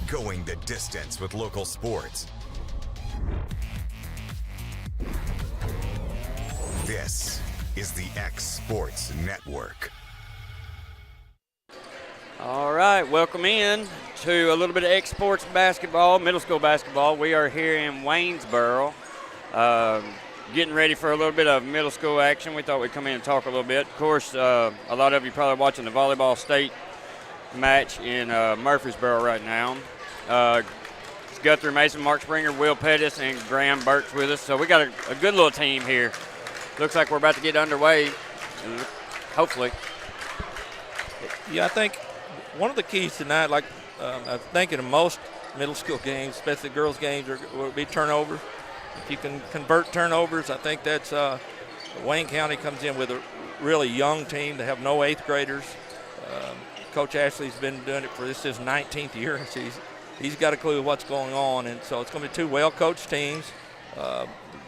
going the distance with local sports. This is the X Sports Network. All right, welcome in to a little bit of X Sports basketball, middle school basketball. We are here in Waynesboro, getting ready for a little bit of middle school action. We thought we'd come in and talk a little bit. Of course, a lot of you probably watching the volleyball state match in Murfreesboro right now. It's Guthrie Mason, Mark Springer, Will Pettis, and Graham Burks with us. So we got a good little team here. Looks like we're about to get underway, hopefully. Yeah, I think one of the keys tonight, like I'm thinking in most middle school games, especially girls' games, will be turnovers. If you can convert turnovers, I think that's Wayne County comes in with a really young team. They have no eighth graders. Coach Ashley's been doing it for this is his 19th year. So he's got a clue of what's going on, and so it's going to be two well-coached teams.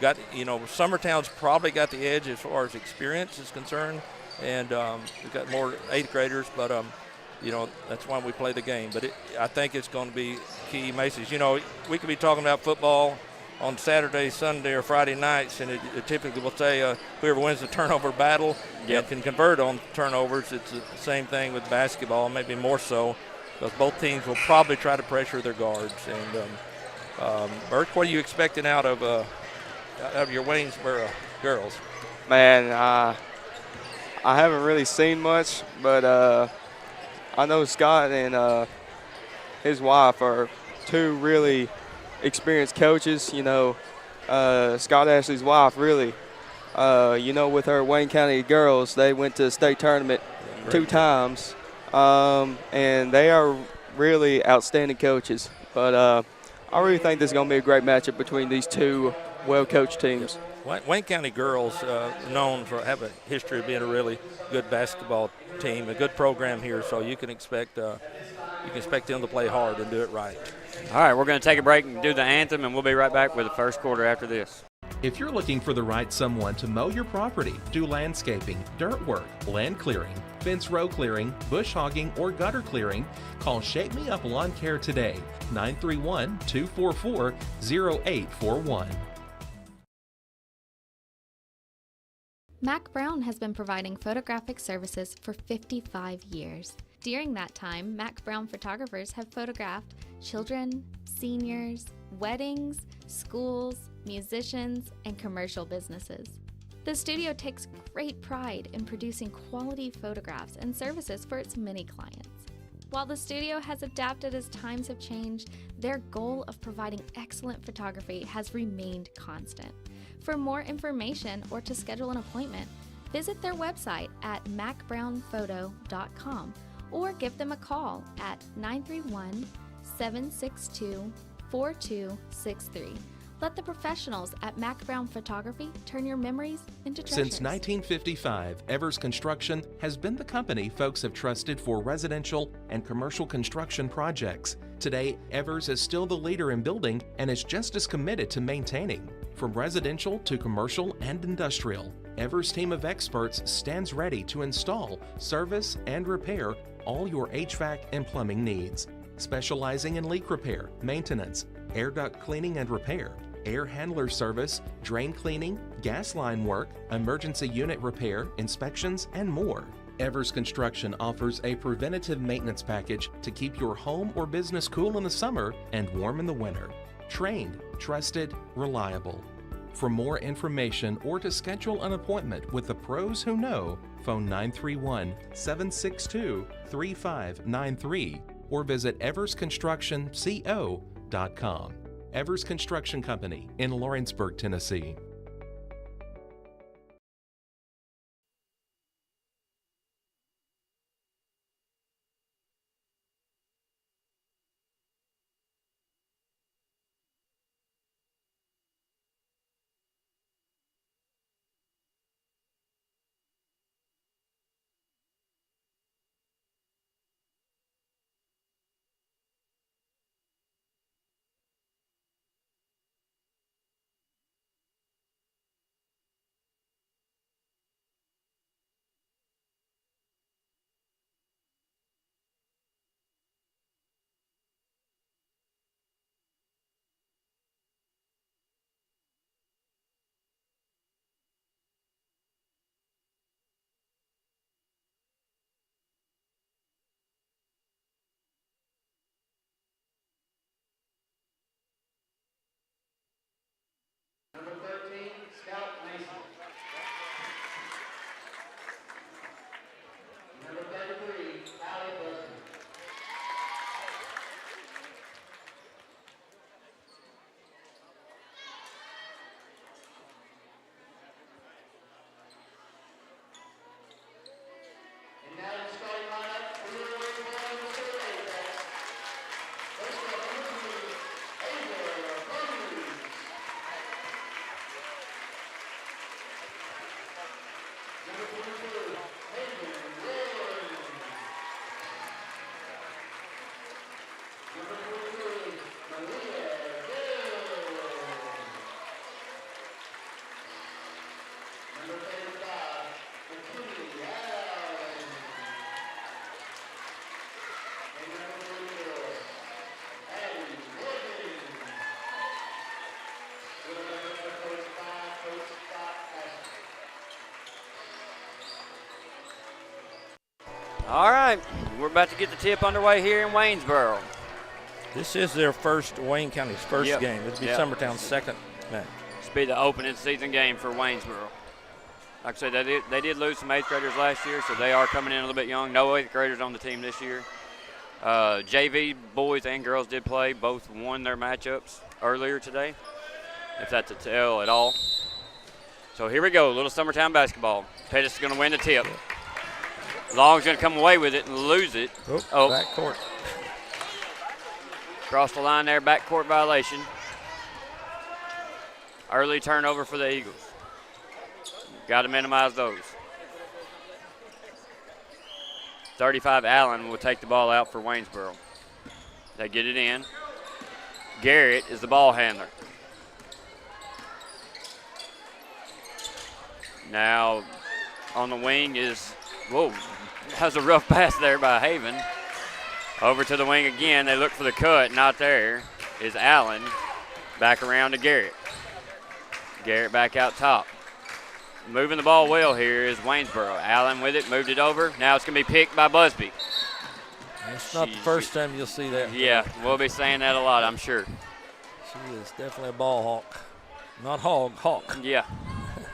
Summertown's probably got the edge as far as experience is concerned, and we've got more eighth graders, but that's why we play the game. But I think it's going to be key. Macy's, we could be talking about football on Saturday, Sunday, or Friday nights, and it typically will say whoever wins the turnover battle and can convert on turnovers. It's the same thing with basketball, maybe more so, because both teams will probably try to pressure their guards. And Burke, what are you expecting out of your Waynesboro girls? Man, I haven't really seen much, but I know Scott and his wife are two really experienced coaches. Scott Ashley's wife really, with her Wayne County girls, they went to the state tournament 2 times, and they are really outstanding coaches. But I really think this is going to be a great matchup between these two well-coached teams. Wayne County girls known for have a history of being a really good basketball team, a good program here, so you can expect them to play hard and do it right. All right, we're going to take a break and do the anthem, and we'll be right back with the first quarter after this. If you're looking for the right someone to mow your property, do landscaping, dirt work, land clearing, fence row clearing, bush hogging, or gutter clearing, call Shake Me Up Lawn Care today, 931-244-0841. Mac Brown has been providing photographic services for 55 years. During that time, Mac Brown photographers have photographed children, seniors, weddings, schools, musicians, and commercial businesses. The studio takes great pride in producing quality photographs and services for its many clients. While the studio has adapted as times have changed, their goal of providing excellent photography has remained constant. For more information or to schedule an appointment, visit their website at macbrownphoto.com or give them a call at 931-762-4263. Let the professionals at Mac Brown Photography turn your memories into treasures. Since 1955, Evers Construction has been the company folks have trusted for residential and commercial construction projects. Today, Evers is still the leader in building and is just as committed to maintaining. From residential to commercial and industrial, Evers' team of experts stands ready to install, service, and repair all your HVAC and plumbing needs. Specializing in leak repair, maintenance, air duct cleaning and repair, air handler service, drain cleaning, gas line work, emergency unit repair, inspections, and more. Evers Construction offers a preventative maintenance package to keep your home or business cool in the summer and warm in the winter. Trained, trusted, reliable. For more information or to schedule an appointment with the pros who know, phone 931-762-3593 or visit eversconstructionco.com. Evers Construction Company in Lawrenceburg, Tennessee. All right, we're about to get the tip underway here in Waynesboro. This is their first, Wayne County's first Yep. game. It'll be Yep. Summertown's second match. This will be the opening season game for Waynesboro. Like I said, they did lose some 8th graders last year, so they are coming in a little bit young. No 8th graders on the team this year. JV boys and girls did play. Both won their matchups earlier today, if that's a tell at all. So here we go, little Summertown basketball. Pettis is going to win the tip. Long's going to come away with it and lose it. Oh, back court. Cross the line there, backcourt violation. Early turnover for the Eagles. Got to minimize those. 35 Allen will take the ball out for Waynesboro. They get it in. Garrett is the ball handler. Now on the wing is, whoa, that was a rough pass there by Haven. Over to the wing again. They look for the cut. Not there. Is Allen. Back around to Garrett. Garrett back out top. Moving the ball well here is Waynesboro. Allen with it. Moved it over. Now it's going to be picked by Busby. It's not the first time you'll see that. Yeah, we'll be saying that a lot, I'm sure. She is definitely a ball hawk. Not hog, hawk. Yeah.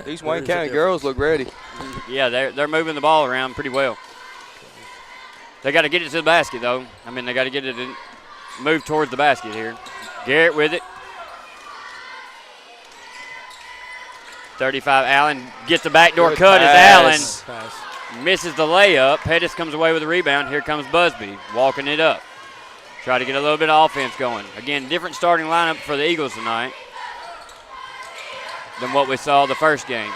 These Wayne County girls look ready. Yeah, they're moving the ball around pretty well. They got to get it to the basket, though. I mean, they got to get it and move towards the basket here. Garrett with it. 35 Allen gets the backdoor Good cut pass. as Allen misses the layup. Pettis comes away with the rebound. Here comes Busby walking it up. Try to get a little bit of offense going. Again, different starting lineup for the Eagles tonight than what we saw the first game.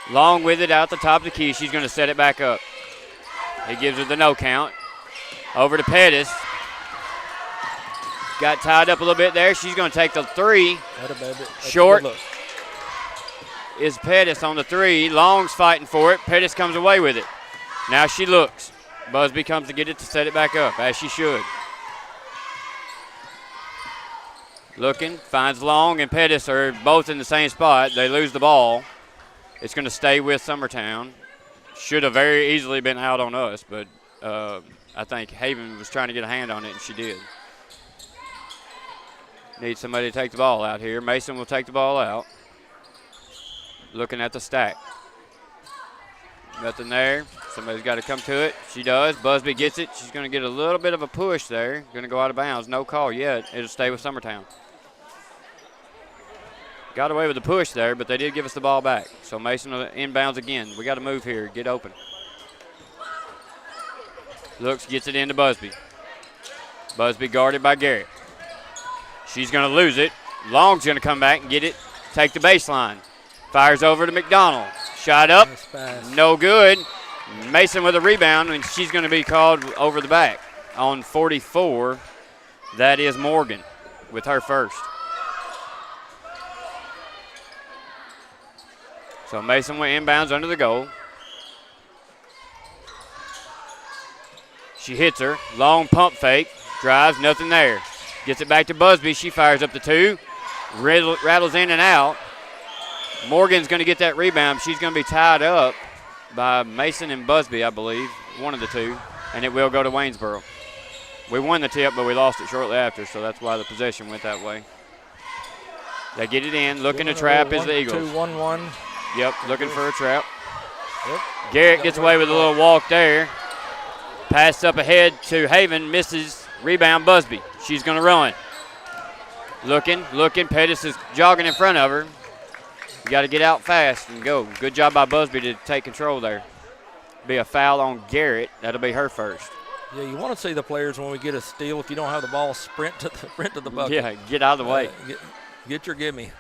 Long with it out the top of the key. She's going to set it back up. He gives her the no count. Over to Pettis. Got tied up a little bit there. She's going to take the three. Short is Pettis on the three. Long's fighting for it. Pettis comes away with it. Now she looks. Busby comes to get it to set it back up, as she should. Looking, finds Long and Pettis are both in the same spot. They lose the ball. It's going to stay with Summertown. Should have very easily been out on us, but I think Haven was trying to get a hand on it, and she did. Need somebody to take the ball out here. Mason will take the ball out. Looking at the stack. Nothing there. Somebody's got to come to it. She does. Busby gets it. She's going to get a little bit of a push there. Going to go out of bounds. No call yet. It'll stay with Summertown. Got away with the push there, but they did give us the ball back. So Mason inbounds again. We got to move here. Get open. Looks, gets it into Busby. Busby guarded by Garrett. She's going to lose it. Long's going to come back and get it. Take the baseline. Fires over to McDonald. Shot up. No good. Mason with a rebound, and she's going to be called over the back. On 44, that is Morgan with her first. So Mason went inbounds under the goal. She hits her. Long pump fake. Drives, nothing there. Gets it back to Busby. She fires up the two. Rattles in and out. Morgan's going to get that rebound. She's going to be tied up by Mason and Busby, I believe, one of the two, and it will go to Waynesboro. We won the tip, but we lost it shortly after, so that's why the possession went that way. They get it in. Looking to trap is the Eagles. 2-1-1. Yep, looking for a trap. Yep. Garrett gets away with a little walk there. Pass up ahead to Haven, misses. Rebound, Busby. She's going to run. Looking. Pettis is jogging in front of her. You got to get out fast and go. Good job by Busby to take control there. Be a foul on Garrett. That'll be her first. Yeah, you want to see the players when we get a steal. If you don't have the ball, sprint to the bucket. Yeah, get out of the way. Get your gimme.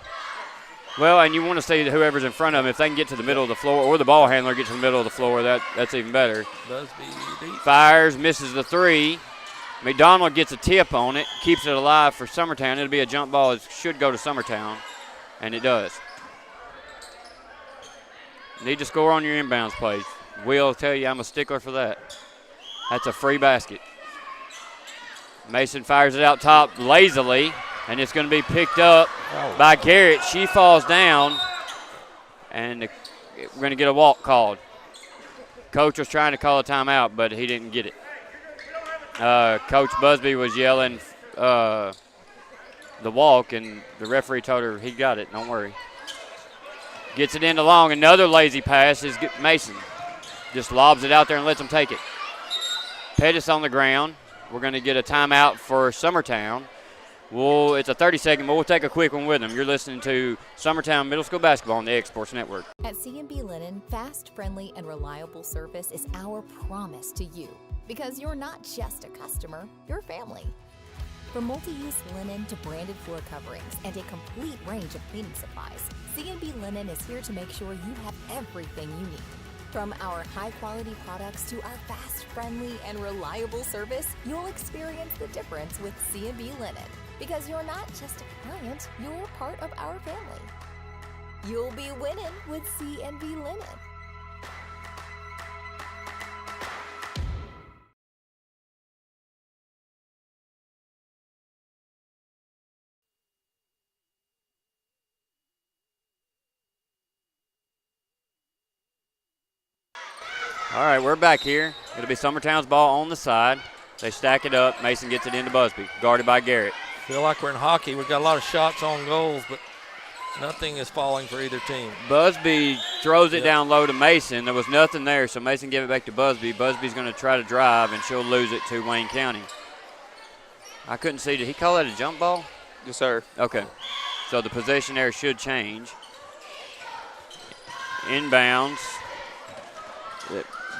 Well, and you want to see whoever's in front of them, if they can get to the middle of the floor, or the ball handler get to the middle of the floor, that's even better. Busby deep. Fires, misses the three. McDonald gets a tip on it, keeps it alive for Summertown. It'll be a jump ball. It should go to Summertown, and it does. Need to score on your inbounds plays. Will tell you I'm a stickler for that. That's a free basket. Mason fires it out top lazily, and it's going to be picked up by Garrett. She falls down, and we're going to get a walk called. Coach was trying to call a timeout, but he didn't get it. Coach Busby was yelling the walk, and the referee told her he got it. Don't worry. Gets it into long. Another lazy pass is Mason. Just lobs it out there and lets them take it. Pettis on the ground. We're going to get a timeout for Summertown. It's a 30-second, but we'll take a quick one with them. You're listening to Summertown Middle School Basketball on the X Sports Network. At C&B Linen, fast, friendly, and reliable service is our promise to you. Because you're not just a customer, you're family. From multi-use linen to branded floor coverings and a complete range of cleaning supplies, C&B Linen is here to make sure you have everything you need. From our high-quality products to our fast, friendly, and reliable service, you'll experience the difference with C&B Linen. Because you're not just a client, you're part of our family. You'll be winning with C&B Linen. All right, we're back here. It'll be Summertown's ball on the side. They stack it up. Mason gets it into Busby, guarded by Garrett. Feel like we're in hockey. We've got a lot of shots on goals, but nothing is falling for either team. Busby throws it down low to Mason. There was nothing there, so Mason gave it back to Busby. Busby's going to try to drive, and she'll lose it to Wayne County. I couldn't see. Did he call that a jump ball? Yes, sir. Okay. So the possession there should change. Inbounds.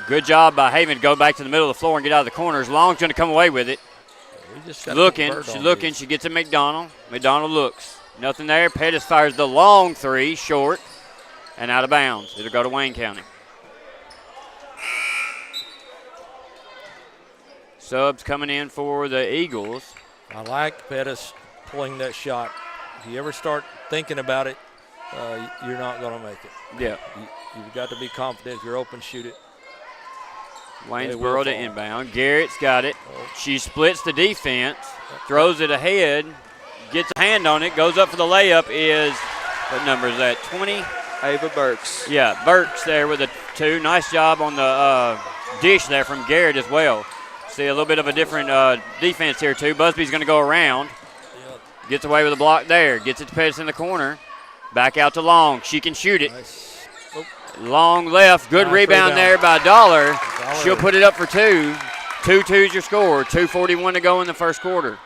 Good job by Haven to go back to the middle of the floor and get out of the corners. Long's going to come away with it. She's looking. She gets to McDonald. McDonald looks. Nothing there. Pettis fires the long three, short, and out of bounds. It'll go to Wayne County. Subs coming in for the Eagles. I like Pettis pulling that shot. If you ever start thinking about it, you're not going to make it. Yeah. You've got to be confident. If you're open, shoot it. Waynesboro to inbound. Garrett's got it. She splits the defense, throws it ahead, gets a hand on it, goes up for the layup. What number is that, 20? Ava Burks. Yeah, Burks there with a 2. Nice job on the dish there from Garrett as well. See a little bit of a different defense here too. Busby's going to go around. Gets away with a block there. Gets it to Pettis in the corner. Back out to Long. She can shoot it. Nice. Long left. Good rebound there by Dollar. She'll put it up for 2. 2-2's your score. 2:41 to go in the first quarter.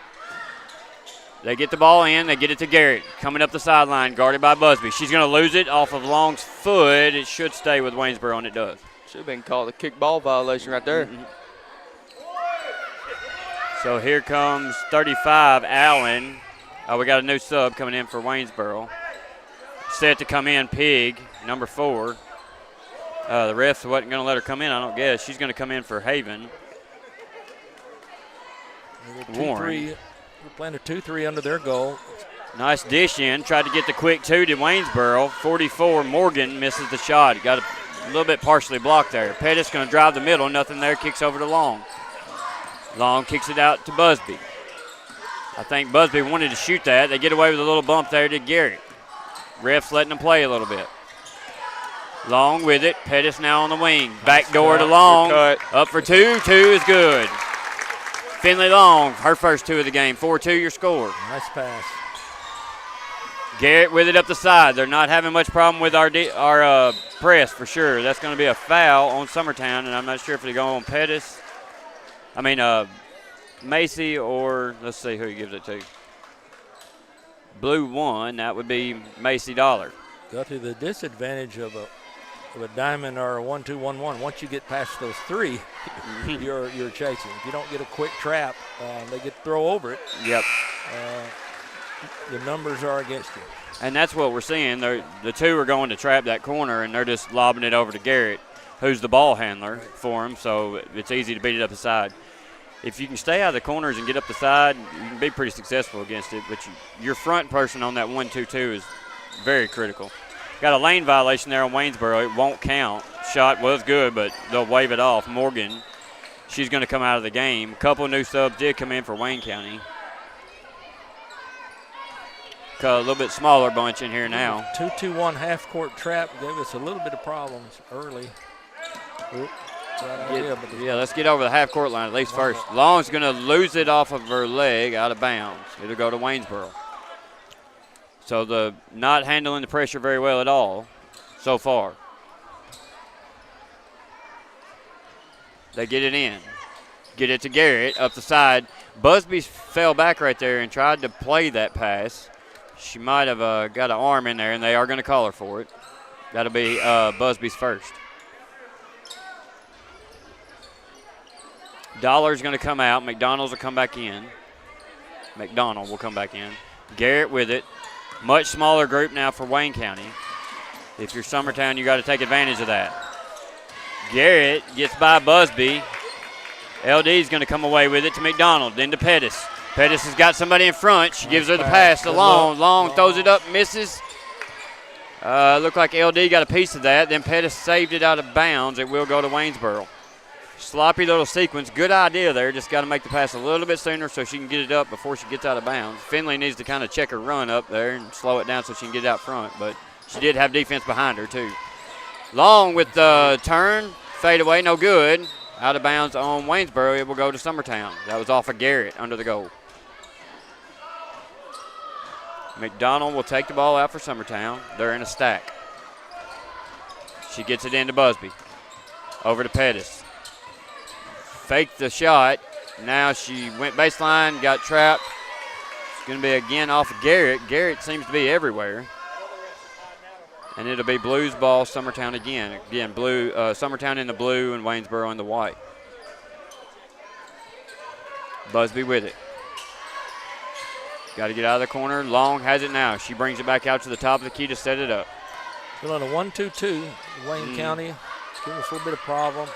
They get the ball in. They get it to Garrett. Coming up the sideline, guarded by Busby. She's going to lose it off of Long's foot. It should stay with Waynesboro, and it does. Should have been called a kick ball violation right there. Mm-hmm. So here comes 35, Allen. We got a new sub coming in for Waynesboro. Set to come in, Pig, number 4. The refs wasn't going to let her come in, I don't guess. She's going to come in for Haven. We're playing a 2-3 under their goal. Nice dish in. Tried to get the quick 2 to Waynesboro. 44, Morgan misses the shot. Got a little bit partially blocked there. Pettis going to drive the middle. Nothing there. Kicks over to Long. Long kicks it out to Busby. I think Busby wanted to shoot that. They get away with a little bump there to Garrett. Refs letting them play a little bit. Long with it. Pettis now on the wing. Back door to Long. Up for 2. 2 is good. Finley Long, her first 2 of the game. 4-2 your score. Nice pass. Garrett with it up the side. They're not having much problem with our press for sure. That's going to be a foul on Summertown, and I'm not sure if they go on Pettis. Macy or let's see who he gives it to. Blue 1, that would be Macy Dollar. Got to the disadvantage of a diamond or a 1-2-1-1. Once you get past those 3, you're chasing. If you don't get a quick trap, they get to throw over it. Yep. The numbers are against you. And that's what we're seeing. The 2 are going to trap that corner, and they're just lobbing it over to Garrett, who's the ball handler for him, so it's easy to beat it up the side. if you can stay out of the corners and get up the side, you can be pretty successful against it. But your front person on that 1-2-2 is very critical. Got a lane violation there on Waynesboro. It won't count. Shot was good, but they'll wave it off. Morgan, she's going to come out of the game. A couple of new subs did come in for Wayne County. A little bit smaller bunch in here now. 2-2-1 half-court trap gave us a little bit of problems early. Yeah, let's get over the half-court line at least first. Long's going to lose it off of her leg out of bounds. It'll go to Waynesboro. So the not handling the pressure very well at all so far. They get it in. Get it to Garrett up the side. Busby fell back right there and tried to play that pass. She might have got an arm in there, and they are going to call her for it. That'll be Busby's first. Dollar's going to come out. McDonald's will come back in. McDonald will come back in. Garrett with it. Much smaller group now for Wayne County. If you're Summertown, you got to take advantage of that. Garrett gets by Busby. LD's going to come away with it to McDonald, then to Pettis. Pettis has got somebody in front. She gives her the pass to Long. Long throws it up, misses. Looked like LD got a piece of that. Then Pettis saved it out of bounds. It will go to Waynesboro. Sloppy little sequence. Good idea there. Just got to make the pass a little bit sooner so she can get it up before she gets out of bounds. Finley needs to kind of check her run up there and slow it down so she can get it out front. But she did have defense behind her, too. Long with the turn. Fade away, no good. Out of bounds on Waynesboro. It will go to Summertown. That was off of Garrett under the goal. McDonald will take the ball out for Summertown. They're in a stack. She gets it into Busby. Over to Pettis. Faked the shot. Now she went baseline, got trapped. It's going to be again off of Garrett. Garrett seems to be everywhere. And it'll be Blues ball, Summertown again. Again, blue, Summertown in the blue and Waynesboro in the white. Busby with it. Got to get out of the corner. Long has it now. She brings it back out to the top of the key to set it up. Still on a 1-2-2. Wayne County giving us a little bit of problem.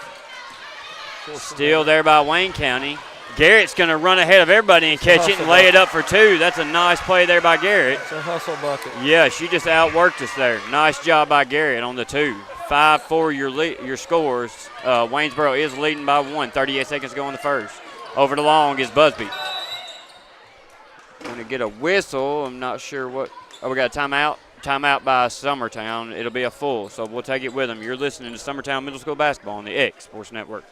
Still there by Wayne County. Garrett's going to run ahead of everybody and catch it and lay it up for two. That's a nice play there by Garrett. It's a hustle bucket. Yeah, she just outworked us there. Nice job by Garrett on the two. 5-4 your scores. Waynesboro is leading by 1. 38 seconds to go in the first. Over to Long is Busby. Going to get a whistle. I'm not sure what. Oh, we got a timeout. Timeout by Summertown. It'll be a full, so we'll take it with them. You're listening to Summertown Middle School Basketball on the X Sports Network.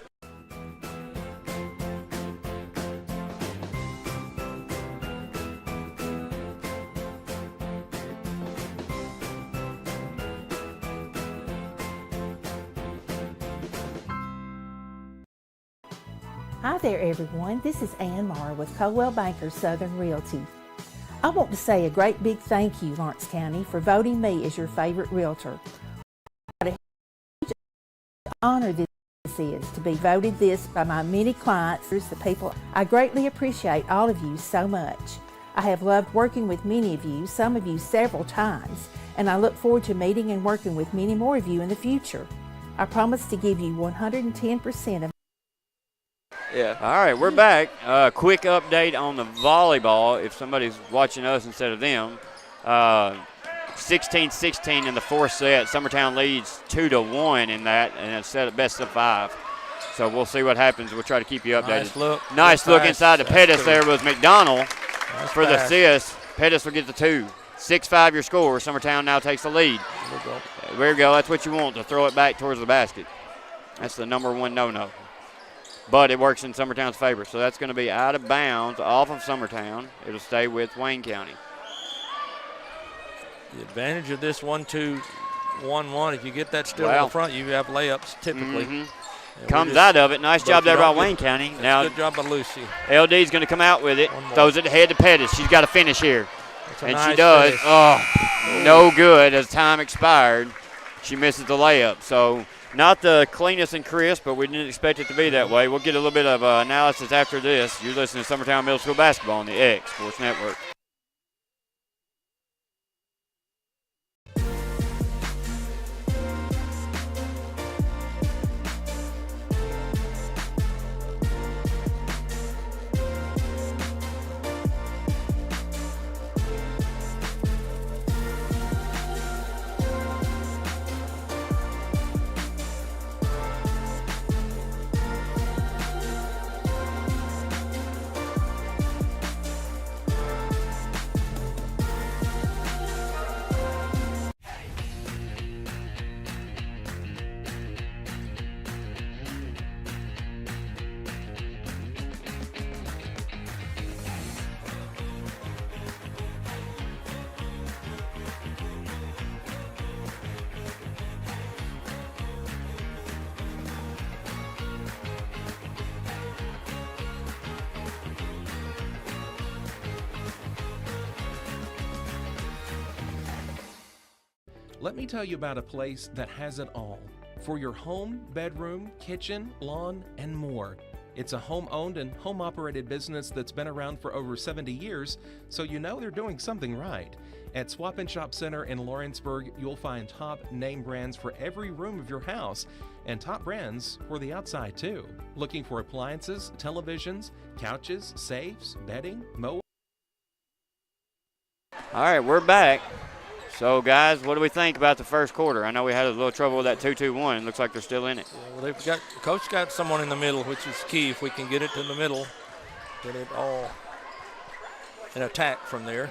Hi there, everyone. This is Ann Marr with Coldwell Banker Southern Realty. I want to say a great big thank you, Lawrence County, for voting me as your favorite realtor. What a huge honor this is to be voted this by my many clients, the people. I greatly appreciate all of you so much. I have loved working with many of you, some of you several times, and I look forward to meeting and working with many more of you in the future. I promise to give you 110% of. Yeah. All right, we're back. Quick update on the volleyball. If somebody's watching us instead of them, 16-16 in the fourth set. Summertown leads 2-1 in that, and it's set at best of 5. So we'll see what happens. We'll try to keep you updated. Nice look inside the Pettis there was McDonald for the assist. Pettis will get the 2. 6-5 your score. Summertown now takes the lead. There you go. That's what you want, to throw it back towards the basket. That's the number one no-no. But it works in Summertown's favor. So that's going to be out of bounds off of Summertown. It'll stay with Wayne County. The advantage of this 1-2-1-1, if you get that still in the front, you have layups typically. Comes out of it. Nice job there by Wayne County. Now, good job by Lucy. LD's going to come out with it. Throws it ahead to Pettis. She's got to finish here. And nice she does. finish. Oh, no good. As time expired, she misses the layup. So not the cleanest and crisp, but we didn't expect it to be that way. We'll get a little bit of analysis after this. You're listening to Summertown Middle School Basketball on the X Sports Network. Let me tell you about a place that has it all for your home, bedroom, kitchen, lawn, and more. It's a home-owned and home-operated business that's been around for over 70 years, so you know they're doing something right. At Swap and Shop Center in Lawrenceburg, you'll find top name brands for every room of your house and top brands for the outside too. Looking for appliances, televisions, couches, safes, bedding, mowers? All right, we're back. So, guys, what do we think about the first quarter? I know we had a little trouble with that 2-2-1. Looks like they're still in it. Yeah, well, Coach got someone in the middle, which is key. If we can get it to the middle, get it all an attack from there.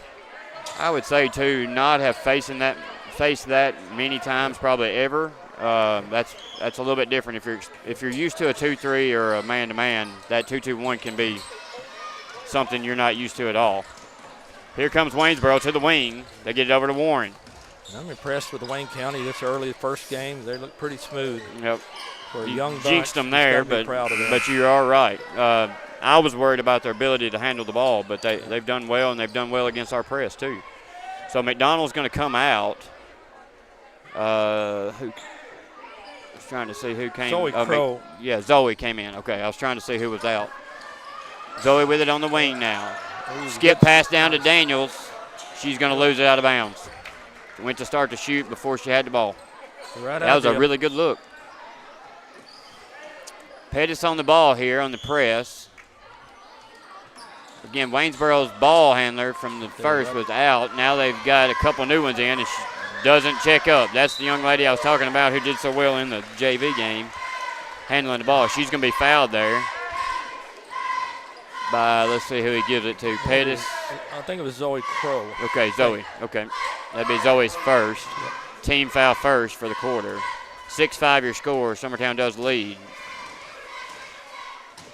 I would say, too, not have faced that many times, probably ever. That's a little bit different. If you're used to a 2-3 or a man-to-man, that 2-2-1 can be something you're not used to at all. Here comes Waynesboro to the wing. They get it over to Warren. I'm impressed with the Wayne County this early first game. They look pretty smooth. Yep. For a You young bunch, jinxed them there, but you are right. I was worried about their ability to handle the ball, but they've done well, and they've done well against our press too. So McDonald's going to come out. Who? I was trying to see who came. Zoe Crow. Zoe came in. Okay, I was trying to see who was out. Zoe with it on the wing now. Skip pass down to Daniels. She's going to lose it out of bounds. Went to start to shoot before she had the ball. That was a really good look. Pettis on the ball here on the press. Again, Waynesboro's ball handler from the first was out. Now they've got a couple new ones in, and she doesn't check up. That's the young lady I was talking about who did so well in the JV game, handling the ball. She's going to be fouled there by, let's see who he gives it to, Pettis. I think it was Zoe Crow. Okay, Zoe. Okay. That'd be Zoe's first. Yep. Team foul first for the quarter. 6-5 your score. Summertown does lead.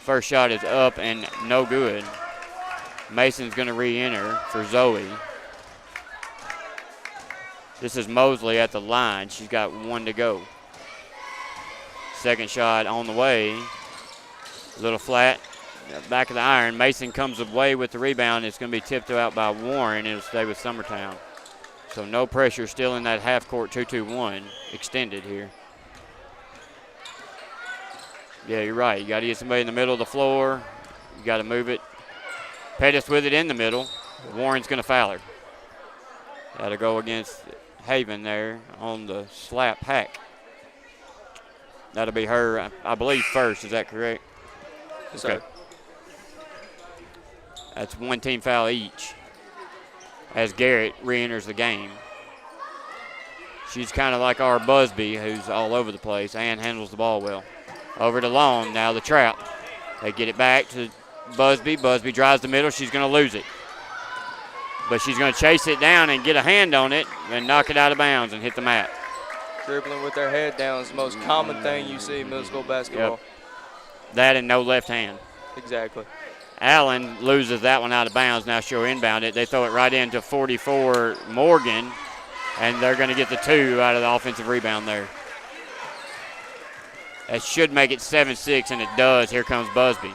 First shot is up and no good. Mason's going to re-enter for Zoe. This is Mosley at the line. She's got one to go. Second shot on the way. A little flat. Back of the iron. Mason comes away with the rebound. It's going to be tipped out by Warren. It'll stay with Summertown. So no pressure, still in that half-court 2-2-1 extended here. Yeah, you're right. You got to get somebody in the middle of the floor. You got to move it. Pettis with it in the middle. Warren's going to foul her. That'll go against Haven there on the slap hack. That'll be her, I believe, first. Is that correct? Yes, okay. sir. That's one team foul each as Garrett re-enters the game. She's kind of like our Busby, who's all over the place and handles the ball well. Over to Long, now the trap. They get it back to Busby. Busby drives the middle. She's going to lose it. But she's going to chase it down and get a hand on it and knock it out of bounds and hit the mat. Dribbling with their head down is the most common thing you see in middle school basketball. Yep. That and no left hand. Exactly. Allen loses that one out of bounds. Now she'll inbound it. They throw it right into 44 Morgan, and they're going to get the 2 out of the offensive rebound there. That should make it 7-6, and it does. Here comes Busby.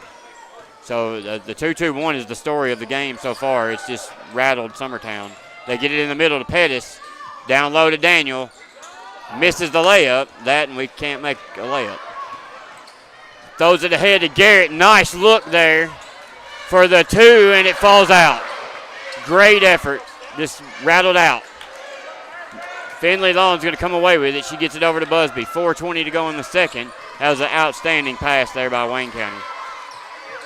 So the 2-2-1 is the story of the game so far. It's just rattled Summertown. They get it in the middle to Pettis. Down low to Daniel. Misses the layup. That, and we can't make a layup. Throws it ahead to Garrett. Nice look there for the 2, and it falls out. Great effort. Just rattled out. Finley Long's going to come away with it. She gets it over to Busby. 4:20 to go in the second. That was an outstanding pass there by Wayne County.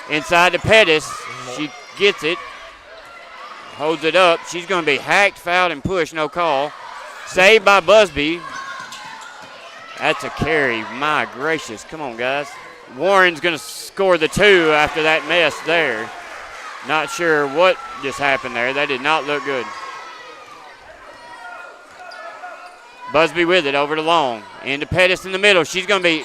Inside to Pettis. She gets it. Holds it up. She's going to be hacked, fouled, and pushed. No call. Saved by Busby. That's a carry. My gracious. Come on, guys. Warren's going to score the 2 after that mess there. Not sure what just happened there. That did not look good. Busby with it over to Long. Into Pettis in the middle. She's going to be,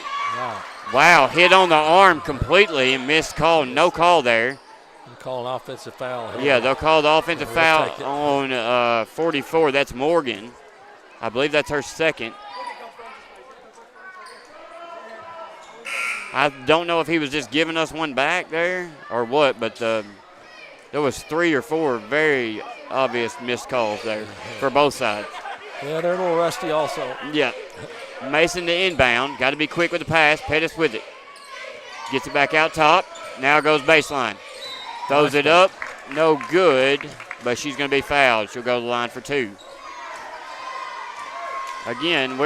wow, hit on the arm completely and missed call. No call there. They'll call an offensive foul here. Yeah, they'll call the offensive foul on 44. That's Morgan. I believe that's her second. I don't know if he was just giving us one back there or what, but there was 3 or 4 very obvious missed calls there for both sides. Yeah, they're a little rusty also. Yeah. Mason to inbound. Got to be quick with the pass. Pettis with it. Gets it back out top. Now goes baseline. Throws it up. No good, but she's going to be fouled. She'll go to the line for 2. Again,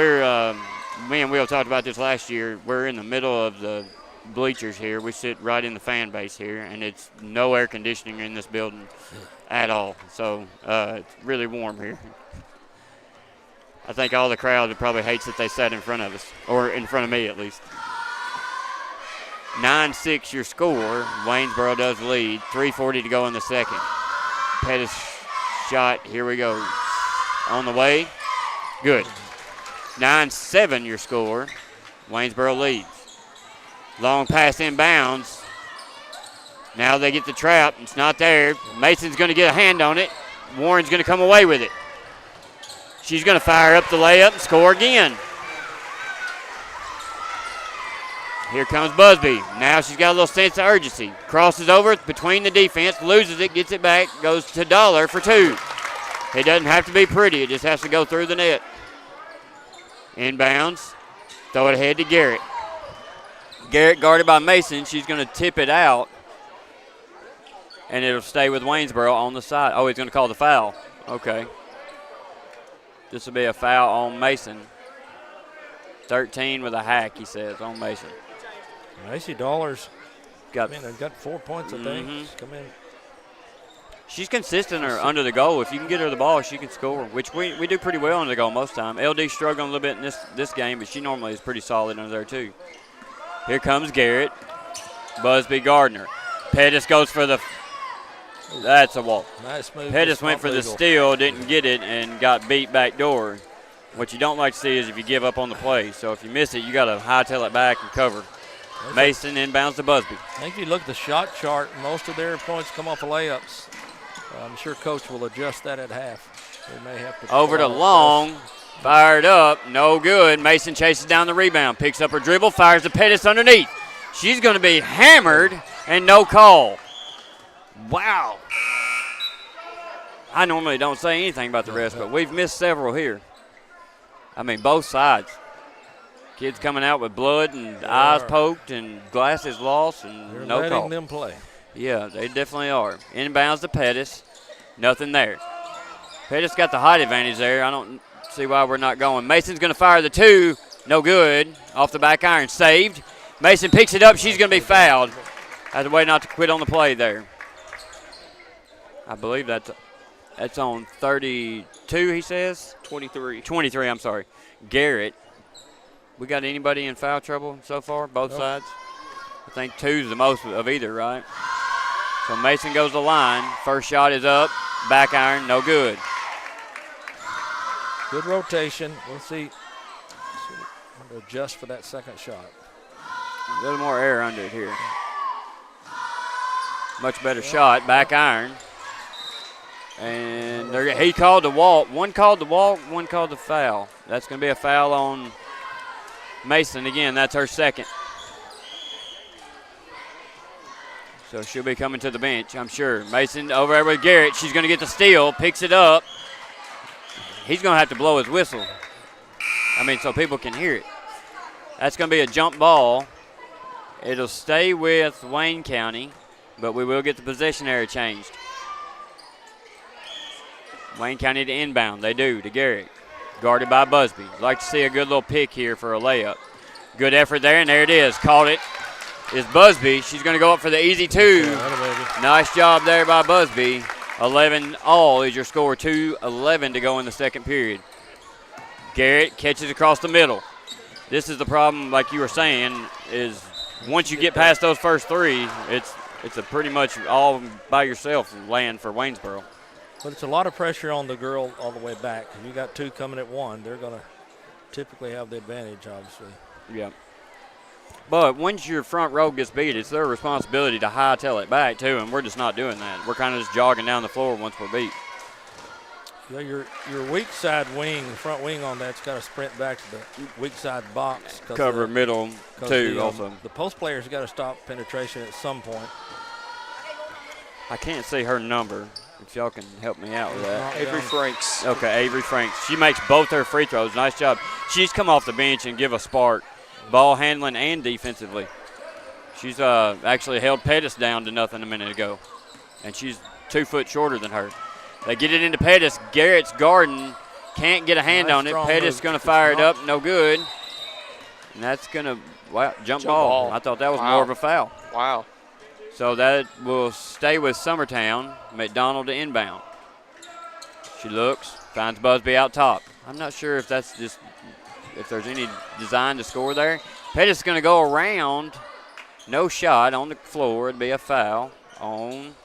me and Will talked about this last year. We're in the middle of the bleachers here. We sit right in the fan base here, and it's no air conditioning in this building at all. So it's really warm here. I think all the crowd probably hates that they sat in front of us, or in front of me at least. 9-6 your score. Waynesboro does lead. 3:40 to go in the second. Pettis shot. Here we go. On the way. Good. 9-7 your score. Waynesboro leads. Long pass inbounds. Now they get the trap. It's not there. Mason's going to get a hand on it. Warren's going to come away with it. She's going to fire up the layup and score again. Here comes Busby. Now she's got a little sense of urgency. Crosses over between the defense, loses it, gets it back, goes to Dollar for 2. It doesn't have to be pretty. It just has to go through the net. Inbounds. Throw it ahead to Garrett. Garrett guarded by Mason. She's going to tip it out, and it'll stay with Waynesboro on the side. Oh, he's going to call the foul. Okay. This will be a foul on Mason. 13 with a hack, he says, on Mason. Macy Dollar's got 4 points, I think. Mm-hmm. She's come in. She's consistent or under the goal. If you can get her the ball, she can score, which we do pretty well under the goal most time. LD struggling a little bit in this game, but she normally is pretty solid under there too. Here comes Garrett. Busby Gardner. Pettis goes for the – that's a walk. Nice move. Pettis went for the steal, didn't get it, and got beat back door. What you don't like to see is if you give up on the play. So if you miss it, you got to hightail it back and cover. Mason inbounds to Busby. I think if you look at the shot chart, most of their points come off of layups. I'm sure Coach will adjust that at half. They may have to over to Long. Fired up. No good. Mason chases down the rebound. Picks up her dribble. Fires to Pettis underneath. She's going to be hammered and no call. Wow. I normally don't say anything about the rest, but we've missed several here. I mean, both sides. Kids coming out with blood and eyes poked and glasses lost and They're no call. letting them play. Yeah, they definitely are. Inbounds to Pettis. Nothing there. Pettis got the height advantage there. I don't see why we're not going. Mason's going to fire the 2. No good. Off the back iron. Saved. Mason picks it up. She's going to be fouled. Has a way not to quit on the play there. I believe that's on 32, he says? 23. 23, I'm sorry. Garrett. We got anybody in foul trouble so far, both sides? I think 2 is the most of either, right? So Mason goes to the line. First shot is up. Back iron, no good. Good rotation. We'll see. We'll adjust for that second shot. A little more air under it here. Much better shot. Back iron. And he called the walk. One called the walk, one called the foul. That's going to be a foul on Mason. Again, that's her second. So she'll be coming to the bench, I'm sure. Mason over there with Garrett. She's going to get the steal, picks it up. He's going to have to blow his whistle. I mean, so people can hear it. That's going to be a jump ball. It'll stay with Wayne County, but we will get the possession area changed. Wayne County to inbound. They do to Garrett. Guarded by Busby. Like to see a good little pick here for a layup. Good effort there, and there it is. Caught it. Is Busby. She's going to go up for the easy 2. Nice job there by Busby. 11 all is your score. 2:11 to go in the second period. Garrett catches across the middle. This is the problem, like you were saying, is once you get past those first 3, it's a pretty much all by yourself land for Waynesboro. But it's a lot of pressure on the girl all the way back. If you got 2 coming at 1, they're going to typically have the advantage, obviously. Yeah. But once your front row gets beat, it's their responsibility to hightail it back, too, and we're just not doing that. We're kind of just jogging down the floor once we're beat. Yeah, your weak side wing, front wing on that's got to sprint back to the weak side box. Cover middle, too, also. The post player's got to stop penetration at some point. I can't see her number. if y'all can help me out with that. Avery Franks. Okay, Avery Franks. She makes both her free throws. Nice job. She's come off the bench and give a spark, ball handling and defensively. She's actually held Pettis down to nothing a minute ago, and she's 2 foot shorter than her. They get it into Pettis. Garrett's guarding. Can't get a hand on it. Pettis going to fire it up. No good. And that's going to jump ball. I thought that was more of a foul. Wow. So that will stay with Summertown. McDonald to inbound. She looks, finds Busby out top. I'm not sure if that's just if there's any design to score there. Pettis is going to go around. No shot on the floor. It'd be a foul on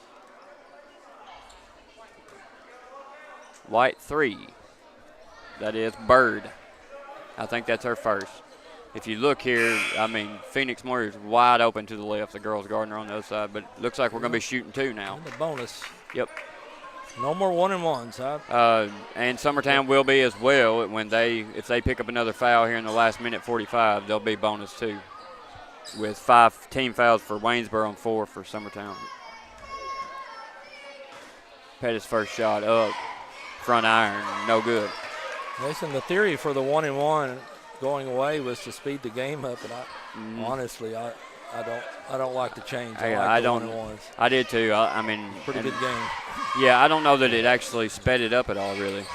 White 3. That is Bird. I think that's her first. If you look here, I mean, Phoenix Moore is wide open to the left. The girls Gardner on the other side, but it looks like we're going to be shooting 2 now. And the bonus. Yep. No more 1-and-1s, huh? And Summertown will be as well. If they pick up another foul here in the last minute 45, they'll be bonus 2. With 5 team fouls for Waynesboro and 4 for Summertown. Pettis' first shot up, front iron, no good. Mason, the theory for the 1-and-1 going away was to speed the game up, and honestly, I don't like the change. I like the 1-and-1s. I did too. I mean, pretty good game. Yeah, I don't know that it actually sped it up at all, really.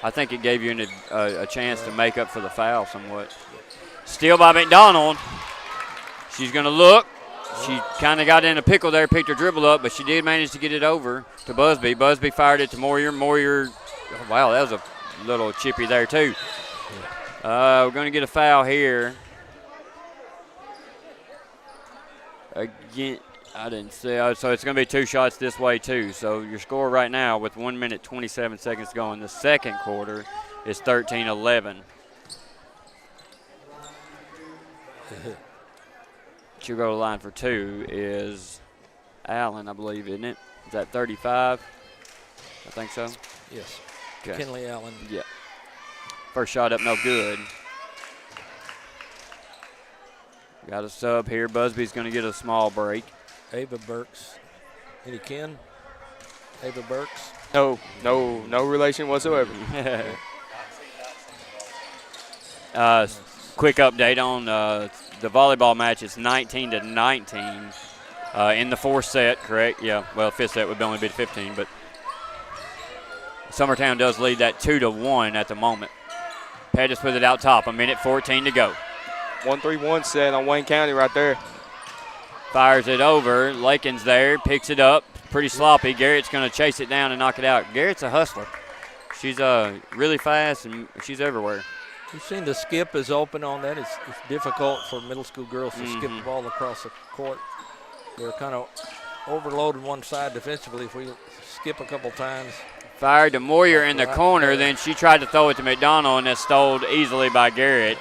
I think it gave you a chance to make up for the foul somewhat. Steal by McDonald. She's going to look. She kind of got in a pickle there, picked her dribble up, but she did manage to get it over to Busby. Busby fired it to Moyer. Moyer, wow, that was a little chippy there too. We're going to get a foul here. Again, I didn't see. So it's going to be 2 shots this way too. So your score right now with 1 minute 27 seconds to go in the second quarter is 13-11. She'll go to the line for 2 is Allen, I believe, isn't it? Is that 35? I think so. Yes. Okay. Kinley Allen. Yeah. First shot up, no good. Got a sub here. Busby's going to get a small break. Ava Burks. Any kin? Ava Burks? No relation whatsoever. Quick update on the volleyball match. It's 19-19 in the 4th set, correct? Yeah, well, 5th set would only be 15, but Summertown does lead that 2-1 at the moment. Pettis with it out top, 1:14 to go. 1-3-1 set on Wayne County right there. Fires it over. Lakin's there, picks it up. Pretty sloppy. Garrett's going to chase it down and knock it out. Garrett's a hustler. She's really fast, and she's everywhere. You've seen the skip is open on that. It's difficult for middle school girls to skip the ball across the court. They're kind of overloaded one side defensively. If we skip a couple times. Fired to Moyer in the corner. Then she tried to throw it to McDonald, and that's stole easily by Garrett.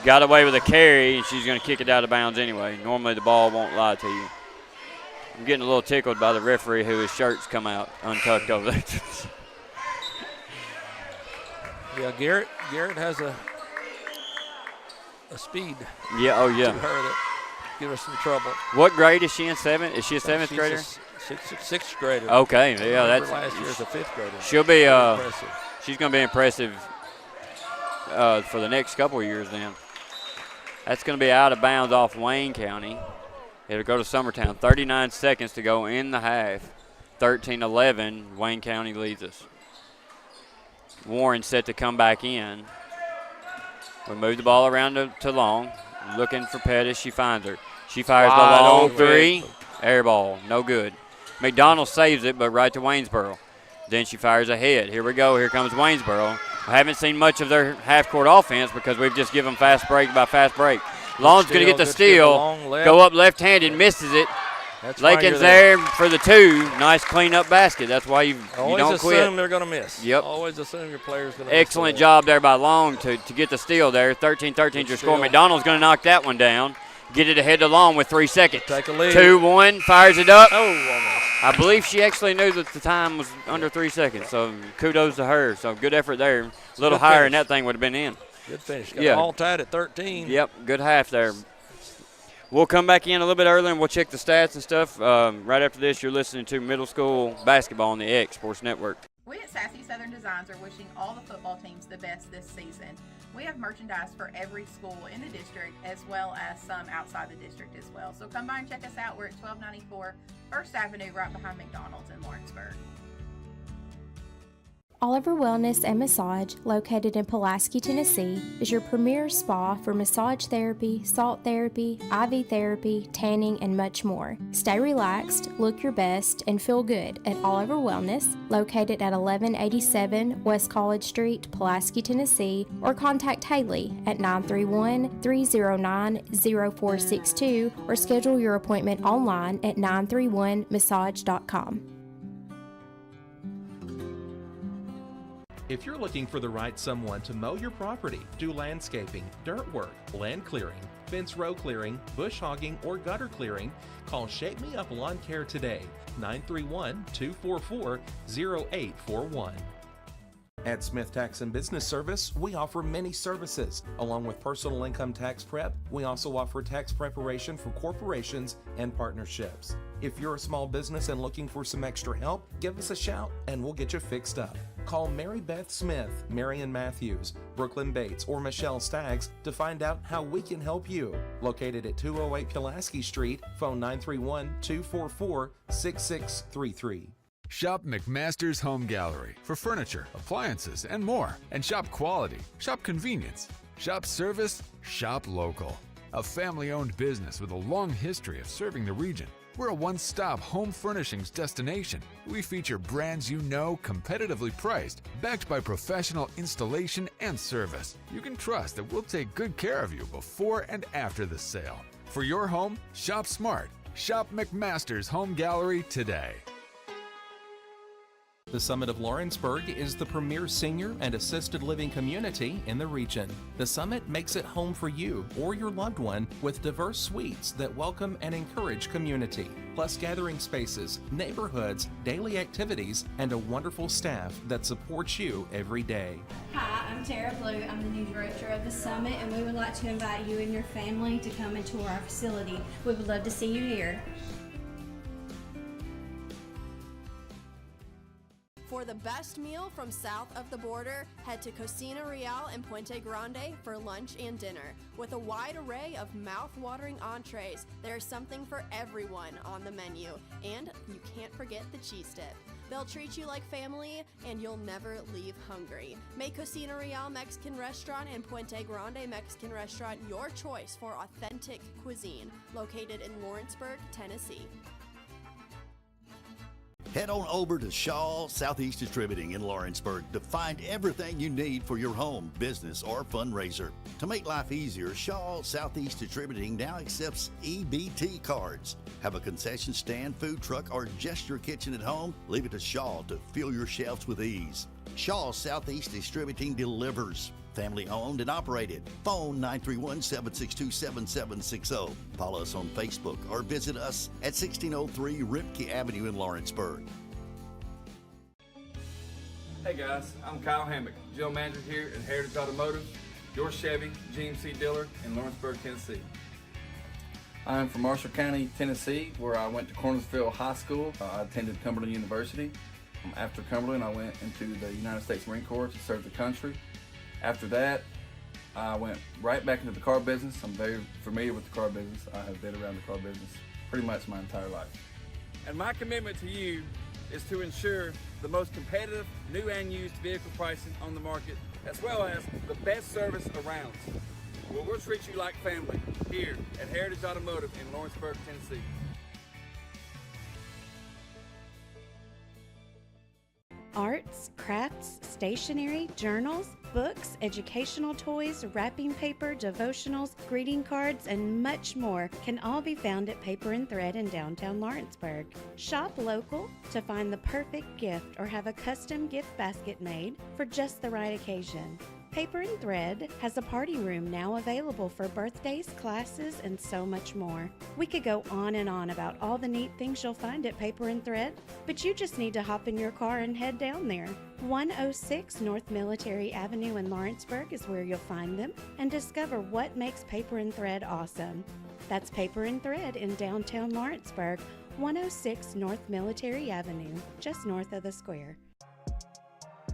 Got away with a carry, and she's going to kick it out of bounds anyway. Normally the ball won't lie to you. I'm getting a little tickled by the referee who his shirt's come out untucked over there. Yeah, Garrett has a speed. Yeah, oh yeah. To her that give her some trouble. What grade is she in? 7th? Is she a 7th grader? Sixth grader. Okay, yeah, that's last year's a 5th grader. She'll be impressive. She's going to be impressive for the next couple of years then. That's going to be out of bounds off Wayne County. It'll go to Summertown. 39 seconds to go in the half. 13-11, Wayne County leads us. Warren set to come back in. We move the ball around to Long. Looking for Pettis. She finds her. She fires the long 3. Air ball. No good. McDonald saves it, but right to Waynesboro. Then she fires ahead. Here we go. Here comes Waynesboro. I haven't seen much of their half-court offense because we've just given fast break by fast break. Long's going to get the steal. Go up left-handed, misses it. Lakin's there for the 2. Nice clean-up basket. That's why you don't quit. Always assume they're going to miss. Yep. Always assume your player's going to miss. Excellent job there by Long to get the steal there. 13-13 your score. McDonald's going to knock that one down. Get it ahead to Long with 3 seconds. Take a lead. 2-1, fires it up. Oh, almost. I believe she actually knew that the time was under 3 seconds, so kudos to her. So good effort there. A little higher and that thing would have been in. Good finish. Got all tied at 13. Yep, good half there. We'll come back in a little bit earlier and we'll check the stats and stuff. Right after this, you're listening to middle school basketball on the X Sports Network. We at Sassy Southern Designs are wishing all the football teams the best this season. We have merchandise for every school in the district as well as some outside the district as well. So come by and check us out. We're at 1294 First Avenue right behind McDonald's in Lawrenceburg. Oliver Wellness and Massage, located in Pulaski, Tennessee, is your premier spa for massage therapy, salt therapy, IV therapy, tanning, and much more. Stay relaxed, look your best, and feel good at Oliver Wellness, located at 1187 West College Street, Pulaski, Tennessee, or contact Haley at 931-309-0462 or schedule your appointment online at 931massage.com. If you're looking for the right someone to mow your property, do landscaping, dirt work, land clearing, fence row clearing, bush hogging, or gutter clearing, call Shake Me Up Lawn Care today, 931-244-0841. At Smith Tax and Business Service, we offer many services. Along with personal income tax prep, we also offer tax preparation for corporations and partnerships. If you're a small business and looking for some extra help, give us a shout and we'll get you fixed up. Call Mary Beth Smith, Marion Matthews, Brooklyn Bates, or Michelle Staggs to find out how we can help you. Located at 208 Pulaski Street, phone 931-244-6633. Shop McMaster's Home Gallery for furniture, appliances, and more. And shop quality, shop convenience, shop service, shop local. A family-owned business with a long history of serving the region. We're a one-stop home furnishings destination. We feature brands you know, competitively priced, backed by professional installation and service. You can trust that we'll take good care of you before and after the sale. For your home, shop smart. Shop McMaster's Home Gallery today. The Summit of Lawrenceburg is the premier senior and assisted living community in the region. The Summit makes it home for you or your loved one with diverse suites that welcome and encourage community, plus gathering spaces, neighborhoods, daily activities, and a wonderful staff that supports you every day. Hi, I'm Tara Blue. I'm the new director of the Summit, and we would like to invite you and your family to come and tour our facility. We would love to see you here. For the best meal from south of the border, head to Cocina Real in Puente Grande for lunch and dinner. With a wide array of mouth-watering entrees, there's something for everyone on the menu. And you can't forget the cheese dip. They'll treat you like family, and you'll never leave hungry. Make Cocina Real Mexican Restaurant and Puente Grande Mexican Restaurant your choice for authentic cuisine, located in Lawrenceburg, Tennessee. Head on over to Shaw Southeast Distributing in Lawrenceburg to find everything you need for your home, business, or fundraiser. To make life easier, Shaw Southeast Distributing now accepts EBT cards. Have a concession stand, food truck, or just your kitchen at home? Leave it to Shaw to fill your shelves with ease. Shaw Southeast Distributing delivers. Family owned and operated. Phone 931-762-7760. Follow us on Facebook or visit us at 1603 Ripke Avenue in Lawrenceburg. Hey guys, I'm Kyle Hammock, General Manager here at Heritage Automotive, your Chevy GMC dealer in Lawrenceburg, Tennessee. I'm from Marshall County, Tennessee, where I went to Cornersville High School. I attended Cumberland University. After Cumberland, I went into the United States Marine Corps to serve the country. After that, I went right back into the car business. I'm very familiar with the car business. I have been around the car business pretty much my entire life. And my commitment to you is to ensure the most competitive new and used vehicle pricing on the market, as well as the best service around. Well, we'll treat you like family here at Heritage Automotive in Lawrenceburg, Tennessee. Arts, crafts, stationery, journals, books, educational toys, wrapping paper, devotionals, greeting cards, and much more can all be found at Paper and Thread in downtown Lawrenceburg. Shop local to find the perfect gift or have a custom gift basket made for just the right occasion. Paper and Thread has a party room now available for birthdays, classes, and so much more. We could go on and on about all the neat things you'll find at Paper and Thread, but you just need to hop in your car and head down there. 106 North Military Avenue in Lawrenceburg is where you'll find them and discover what makes Paper and Thread awesome. That's Paper and Thread in downtown Lawrenceburg, 106 North Military Avenue, just north of the square.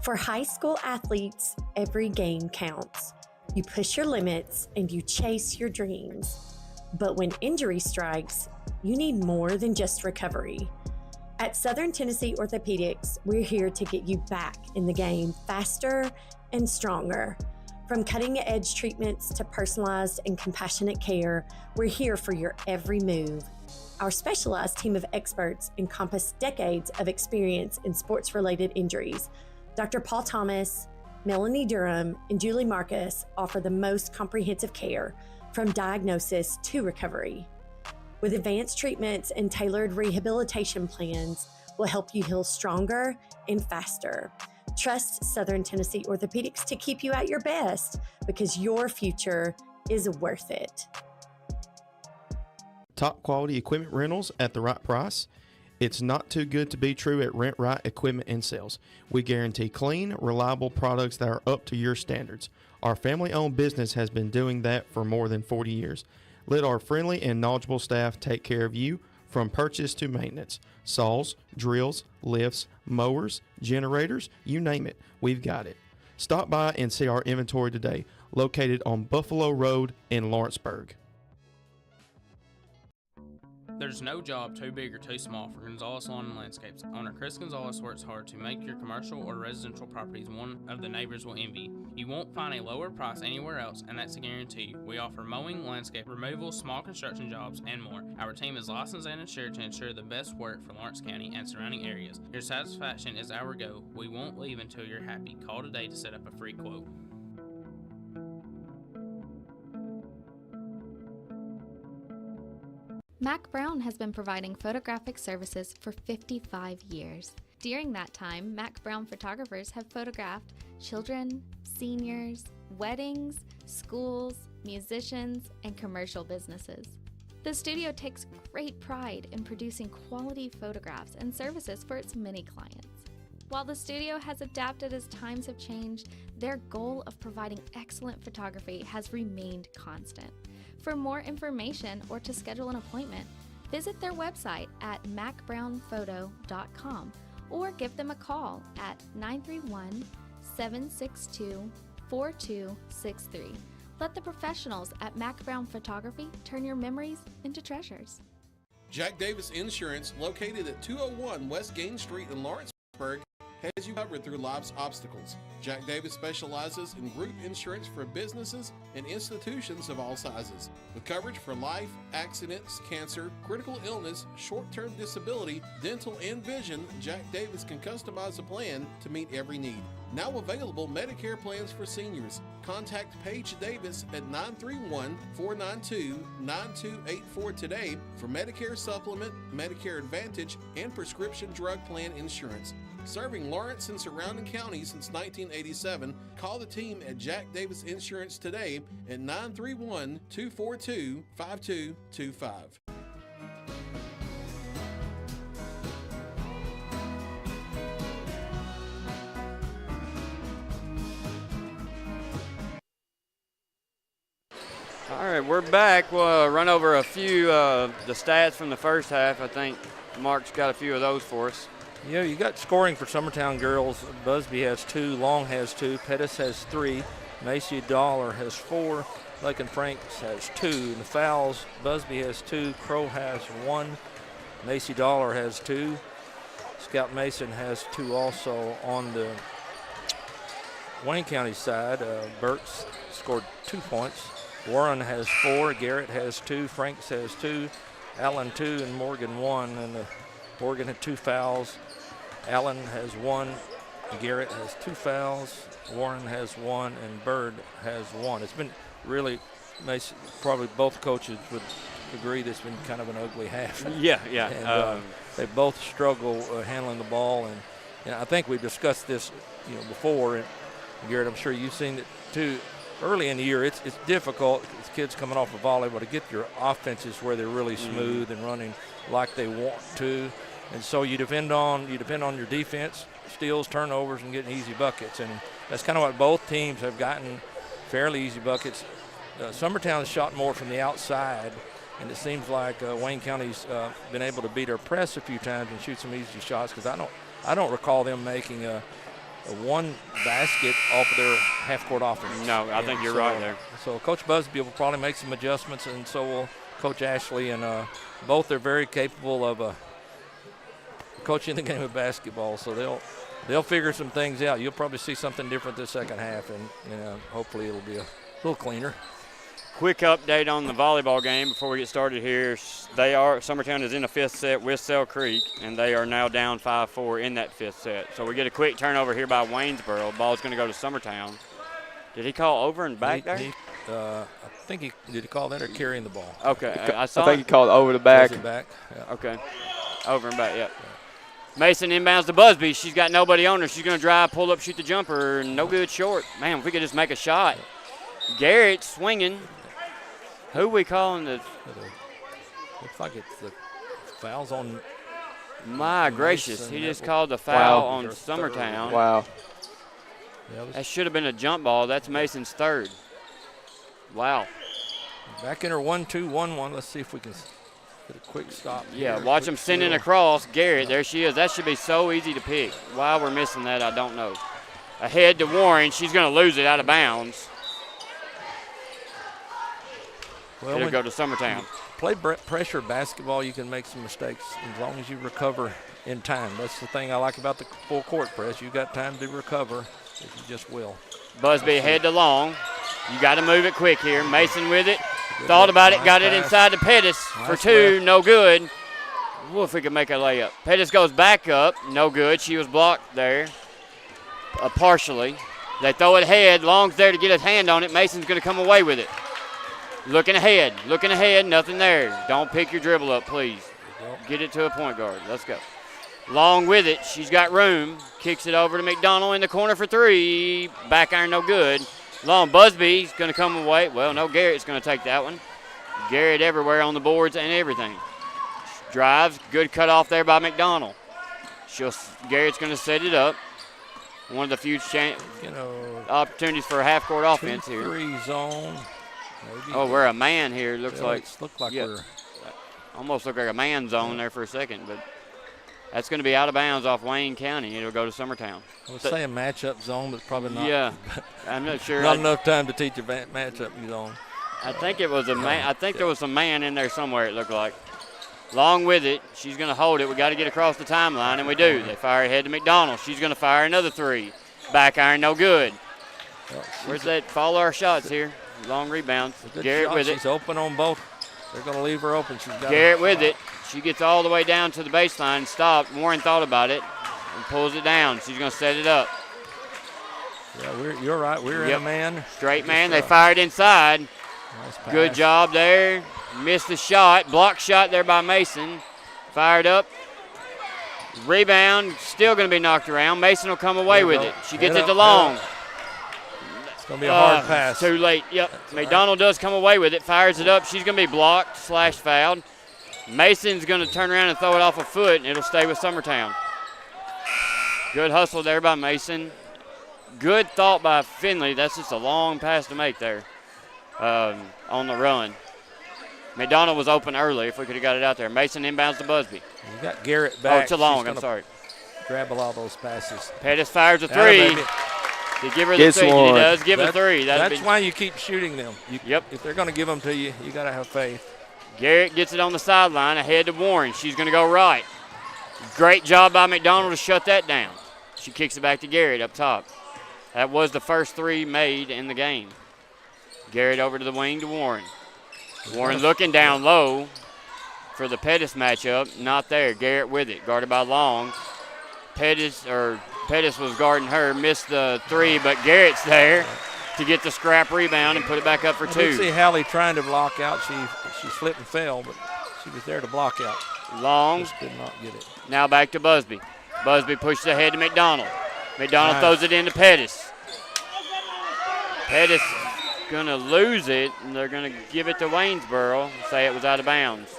For high school athletes, every game counts. You push your limits and you chase your dreams. But when injury strikes, you need more than just recovery. At Southern Tennessee Orthopedics, we're here to get you back in the game faster and stronger. From cutting-edge treatments to personalized and compassionate care, we're here for your every move. Our specialized team of experts encompass decades of experience in sports-related injuries. Dr. Paul Thomas, Melanie Durham, and Julie Marcus offer the most comprehensive care from diagnosis to recovery. With advanced treatments and tailored rehabilitation plans, we'll help you heal stronger and faster. Trust Southern Tennessee Orthopedics to keep you at your best because your future is worth it. Top quality equipment rentals at the right price. It's not too good to be true at Rent Right Equipment and Sales. We guarantee clean, reliable products that are up to your standards. Our family-owned business has been doing that for more than 40 years. Let our friendly and knowledgeable staff take care of you from purchase to maintenance. Saws, drills, lifts, mowers, generators, you name it, we've got it. Stop by and see our inventory today, located on Buffalo Road in Lawrenceburg. There's no job too big or too small for Gonzalez Lawn and Landscapes. Owner Chris Gonzalez works hard to make your commercial or residential properties one of the neighbors will envy. You won't find a lower price anywhere else, and that's a guarantee. We offer mowing, landscape removal, small construction jobs, and more. Our team is licensed and insured to ensure the best work for Lawrence County and surrounding areas. Your satisfaction is our goal. We won't leave until you're happy. Call today to set up a free quote. Mac Brown has been providing photographic services for 55 years. During that time, Mac Brown photographers have photographed children, seniors, weddings, schools, musicians, and commercial businesses. The studio takes great pride in producing quality photographs and services for its many clients. While the studio has adapted as times have changed, their goal of providing excellent photography has remained constant. For more information or to schedule an appointment, visit their website at macbrownphoto.com or give them a call at 931-762-4263. Let the professionals at Mac Brown Photography turn your memories into treasures. Jack Davis Insurance, located at 201 West Gain Street in Lawrenceburg, has you covered through life's obstacles. Jack Davis specializes in group insurance for businesses and institutions of all sizes. With coverage for life, accidents, cancer, critical illness, short-term disability, dental, and vision, Jack Davis can customize a plan to meet every need. Now available Medicare plans for seniors. Contact Paige Davis at 931-492-9284 today for Medicare Supplement, Medicare Advantage, and prescription drug plan insurance. Serving Lawrence and surrounding counties since 1987, call the team at Jack Davis Insurance today at 931-242-5225. All right, we're back. We'll run over a few the stats from the first half. I think Mark's got a few of those for us. Yeah, you got scoring for Summertown girls. Busby has 2, Long has 2, Pettis has 3, Macy Dollar has 4, Lakin Franks has 2. In the fouls, Busby has 2, Crow has 1, Macy Dollar has 2, Scout Mason has 2 also. On the Wayne County side, Burks scored 2 points. Warren has 4, Garrett has 2, Franks has 2, Allen 2, and Morgan 1. And Morgan had 2 fouls. Allen has 1, Garrett has 2 fouls, Warren has 1, and Bird has 1. It's been really nice. Probably both coaches would agree this has been kind of an ugly half. Yeah. And, they both struggle handling the ball, and I think we discussed this, before. And Garrett, I'm sure you've seen it too. Early in the year, it's difficult. It's kids coming off of volleyball to get your offenses where they're really smooth and running like they want to. And so you depend on your defense, steals, turnovers, and getting easy buckets. And that's kind of what both teams have gotten, fairly easy buckets. Summertown has shot more from the outside, And it seems like Wayne County's been able to beat our press a few times and shoot some easy shots, because I don't recall them making a one basket off of their half-court offense. No, I think you're right there. So Coach Busby will probably make some adjustments, and so will Coach Ashley, and both are very capable of coaching the game of basketball. So they'll figure some things out. You'll probably see something different this second half, and hopefully it'll be a little cleaner. Quick update on the volleyball game before we get started here. Summertown is in the fifth set with Sell Creek, and they are now down 5-4 in that fifth set. So we get a quick turnover here by Waynesboro. Ball's going to go to Summertown. Did he call over and back there? I think did he call that or carrying the ball? Okay, I think he called over the back. Back. Yeah. Okay, over and back, yep. Mason inbounds to Busby. She's got nobody on her. She's going to drive, pull up, shoot the jumper. No good short. Man, if we could just make a shot. Garrett swinging. Who we calling the? Looks like it's the fouls on. My gracious, he just called the foul on Summertown. Wow. That should have been a jump ball. That's Mason's third. Wow. Back in her 1-2-1-1. Let's see if we can get a quick stop. Yeah, watch them sending across. Garrett, there she is. That should be so easy to pick. Why we're missing that, I don't know. Ahead to Warren. She's going to lose it out of bounds. Well, it'll go to Summertown. Play pressure basketball, you can make some mistakes as long as you recover in time. That's the thing I like about the full court press. You got time to recover if you just will. Busby ahead to Long. You got to move it quick here. Mason with it. Thought about it, got it inside to Pettis for two, no good. Well, if we can make a layup. Pettis goes back up, no good. She was blocked there partially. They throw it ahead. Long's there to get his hand on it. Mason's going to come away with it. Looking ahead, nothing there. Don't pick your dribble up, please. Get it to a point guard. Let's go. Long with it. She's got room. Kicks it over to McDonald in the corner for three. Back iron, no good. Long. Busby's going to come away. Well, no, Garrett's going to take that one. Garrett everywhere on the boards and everything. Drives. Good cut off there by McDonald. Garrett's going to set it up. One of the few opportunities for a half-court offense here. 2-3 zone. Maybe. Oh, we're a man here. Looks like we're almost look like a man zone there for a second, but that's going to be out of bounds off Wayne County. It'll go to Summertown. I would say a matchup zone, but probably not. Yeah, I'm not sure. Not enough time to teach a matchup zone. I think it was a man. I think there was a man in there somewhere. It looked like. Long with it. She's going to hold it. We got to get across the timeline, and we do. They fire ahead to McDonald. She's going to fire another three. Back iron, no good. Where's that? Follow our shots here. Long rebounds. Garrett with it. She's open on both. They're going to leave her open. She's got Garrett with it. She gets all the way down to the baseline. Stopped. Warren thought about it and pulls it down. She's going to set it up. Yeah, you're right. We're in a man. Straight man. They fired inside. Nice good job there. Missed the shot. Block shot there by Mason. Fired up. Rebound. Still going to be knocked around. Mason will come away with it. She gets it to Long. It's going to be a hard pass. Too late. Yep. McDonald does come away with it. Fires it up. She's going to be blocked / fouled. Mason's going to turn around and throw it off a foot, and it'll stay with Summertown. Good hustle there by Mason. Good thought by Finley. That's just a long pass to make there on the run. McDonald was open early if we could have got it out there. Mason inbounds to Busby. You got Garrett back. Oh, to Long. I'm sorry. Grab a lot of those passes. Pettis fires a three. To give her the three. He does give a three. That's why you keep shooting them. If they're going to give them to you, you got to have faith. Garrett gets it on the sideline ahead to Warren. She's going to go right. Great job by McDonald to shut that down. She kicks it back to Garrett up top. That was the first three made in the game. Garrett over to the wing to Warren. Warren looking down low for the Pettis matchup. Not there. Garrett with it. Guarded by Long. Pettis was guarding her. Missed the three, but Garrett's there to get the scrap rebound and put it back up for two. I did see Hallie trying to block out. She slipped and fell, but she was there to block out. Long. Just did not get it. Now back to Busby. Busby pushes ahead to McDonald. McDonald throws it into Pettis. Pettis going to lose it, and they're going to give it to Waynesboro and say it was out of bounds.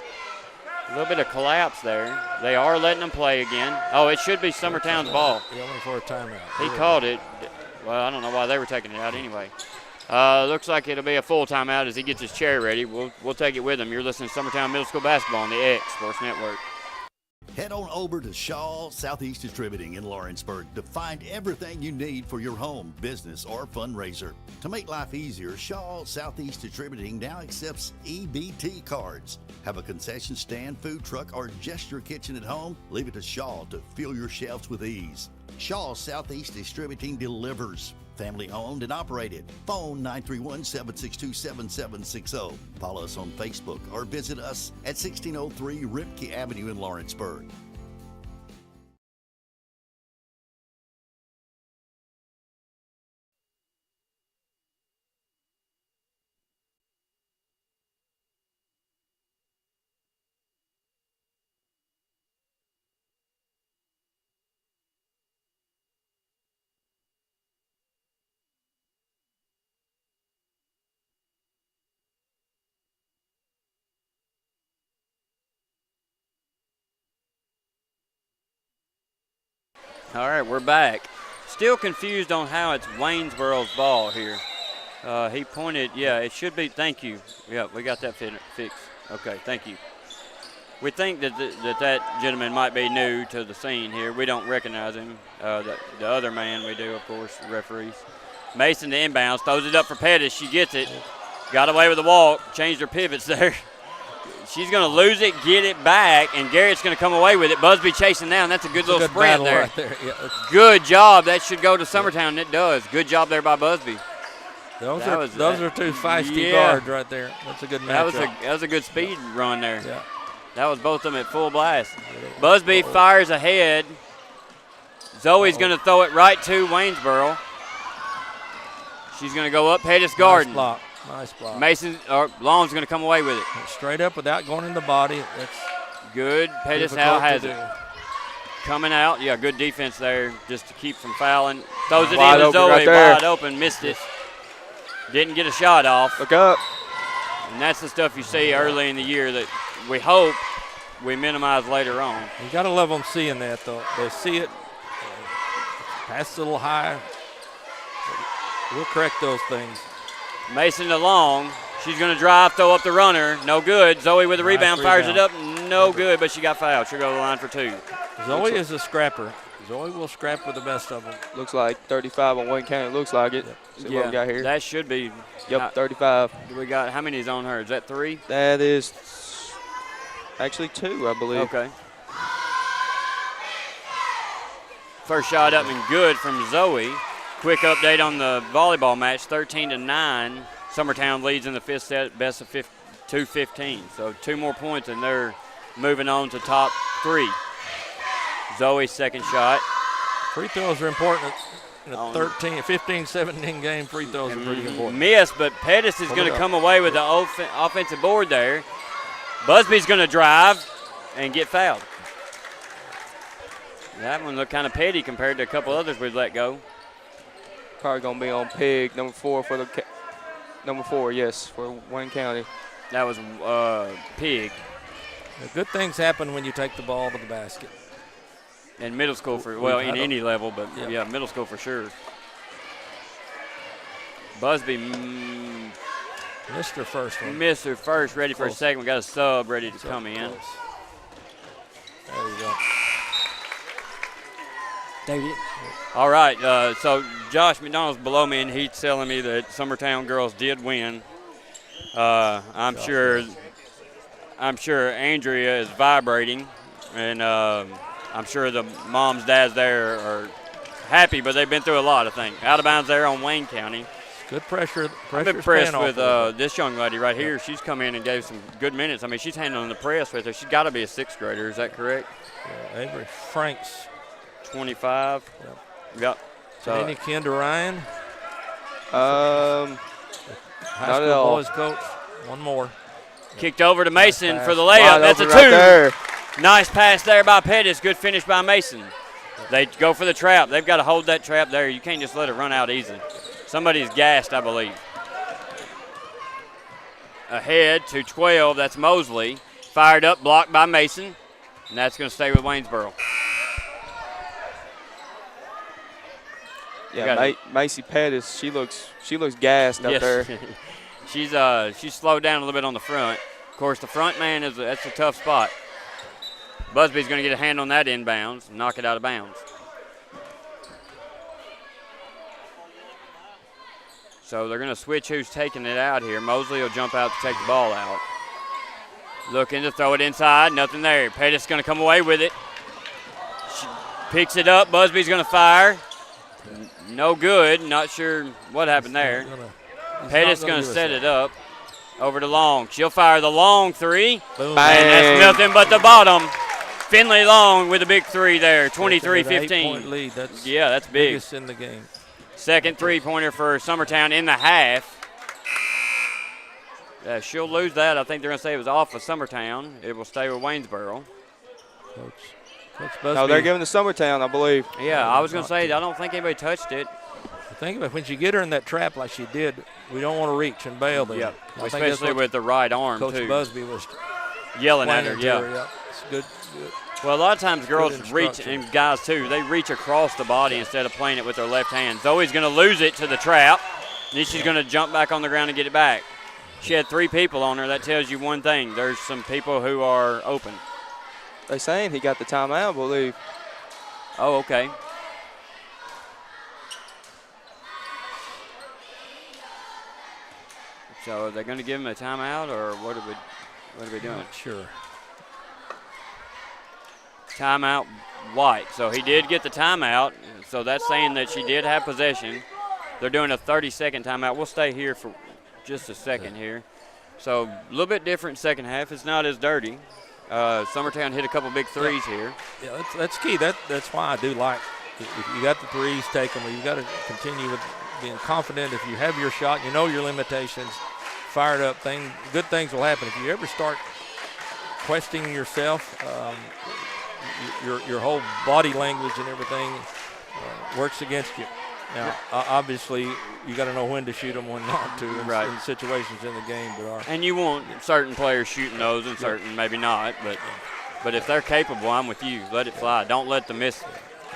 A little bit of collapse there. They are letting them play again. Oh, it should be Summertown's ball. Yelling for a timeout. He called it. Well, I don't know why they were taking it out anyway. Looks like it'll be a full timeout as he gets his chair ready. We'll take it with him. You're listening to Summertown Middle School Basketball on the X Sports Network. Head on over to Shaw Southeast Distributing in Lawrenceburg to find everything you need for your home, business, or fundraiser. To make life easier, Shaw Southeast Distributing now accepts EBT cards. Have a concession stand, food truck, or just your kitchen at home? Leave it to Shaw to fill your shelves with ease. Shaw Southeast Distributing delivers. Family owned and operated. Phone 931-762-7760. Follow us on Facebook or visit us at 1603 Ripke Avenue in Lawrenceburg. All right, we're back. Still confused on how it's Waynesboro's ball here. He pointed, yeah, it should be, thank you. Yeah, we got that fixed. Okay, thank you. We think that gentleman might be new to the scene here. We don't recognize him. The other man we do, of course, the referees. Mason to inbounds, throws it up for Pettis. She gets it. Got away with the walk, changed her pivots there. She's going to lose it, get it back, and Garrett's going to come away with it. Busby chasing down. That's a good little sprint there. Right there. Yeah, good job. That should go to Summertown, and it does. Good job there by Busby. Those are two feisty guards right there. That's a good matchup. That was a good speed run there. Yeah. That was both of them at full blast. Busby fires ahead. Zoe's going to throw it right to Waynesboro. She's going to go up Pettis Garden. Nice block. Long's going to come away with it. Straight up without going in the body. That's good. Pettis now has it. Coming out. Yeah, good defense there just to keep from fouling. Throws it in to Zoe. Right wide open. Missed it. Didn't get a shot off. Look up. And that's the stuff you see early in the year that we hope we minimize later on. You got to love them seeing that, though. They see it. Pass a little high. We'll correct those things. Mason to Long. She's going to drive, throw up the runner. No good. Zoe with the rebound, fires it up. No good, but she got fouled. She'll go to the line for two. Zoe is a scrapper. Zoe will scrap with the best of them. Looks like 35 on Wayne County. Looks like it. See what we got here. That should be. Yep, 35. We got, how many is on her? Is that 3? That is actually 2, I believe. Okay. First shot up and good from Zoe. Quick update on the volleyball match, 13-9. Summertown leads in the fifth set, best of 2-15. So 2 more points, and they're moving on to top 3. Zoe's second shot. Free throws are important in a 15-17 game. Free throws are pretty important. Miss, but Pettis is going to come away with the offensive board there. Busby's going to drive and get fouled. That one looked kind of petty compared to a couple others we've let go. Probably going to be on Pig, number 4 for the number 4, yes, for Wayne County. That was Pig. Good things happen when you take the ball to the basket. In middle school, in any level, but yeah, middle school for sure. Busby missed her first one. Missed her first, ready for a second. We got a sub ready to come in. There you go. David. All right, so Josh McDonald's below me, and he's telling me that Summertown girls did win. I'm sure Andrea is vibrating, and I'm sure the moms, dads there are happy, but they've been through a lot, I think. Out of bounds there on Wayne County. Good pressure. I'm impressed with this young lady right here. She's come in and gave some good minutes. I mean, she's handling the press right there. She's got to be a 6th grader. Is that correct? Yeah, Avery Franks. 25. Yep. So, any kin to Ryan? High school boys coach. One more. Kicked over to Mason for the layup. That's a 2. Right, nice pass there by Pettis. Good finish by Mason. They go for the trap. They've got to hold that trap there. You can't just let it run out easy. Somebody's gassed, I believe. Ahead to 12. That's Mosley. Fired up, blocked by Mason. And that's going to stay with Waynesboro. Yeah, Macy Pettis, she looks gassed up there. She's slowed down a little bit on the front. Of course, the front man that's a tough spot. Busby's going to get a hand on that inbounds and knock it out of bounds. So they're going to switch who's taking it out here. Mosley will jump out to take the ball out. Looking to throw it inside, nothing there. Pettis going to come away with it. She picks it up. Busby's going to fire. No good. Not sure what happened there. Pettis going to set it up. Over to Long. She'll fire the long three. Boom. And that's nothing but the bottom. Finley Long with a big three there, 23-15. 8-point lead. That's big. Biggest in the game. Second three-pointer for Summertown in the half. She'll lose that. I think they're going to say it was off of Summertown. It will stay with Waynesboro. Coach Busby. No, they're giving to Summertown, I believe. Yeah, I was going to say, I don't think anybody touched it. Think about it, when you get her in that trap like she did, we don't want to reach and bail them. Yep, especially with the right arm, Coach too. Busby was yelling at her, It's good. Well, a lot of times girls reach, and guys too, they reach across the body instead of playing it with their left hand. Zoe's going to lose it to the trap. Then she's going to jump back on the ground and get it back. She had 3 people on her. That tells you one thing. There's some people who are open. They saying he got the timeout, I believe. Oh, okay. So are they going to give him a timeout, or what are we doing? Not sure. Timeout White. So he did get the timeout. So that's saying that she did have possession. They're doing a 30-second timeout. We'll stay here for just a second here. So a little bit different second half. It's not as dirty. Summertown hit a couple big threes here. Yeah, that's key. That's why I do like, if you got the threes, take them. You got to continue with being confident. If you have your shot, you know your limitations, fired up, good things will happen. If you ever start questioning yourself, your whole body language and everything works against you. Now, obviously, you got to know when to shoot them, when not to, in situations in the game. And you want certain players shooting those and certain maybe not. But if they're capable, I'm with you. Let it fly. Don't let them miss.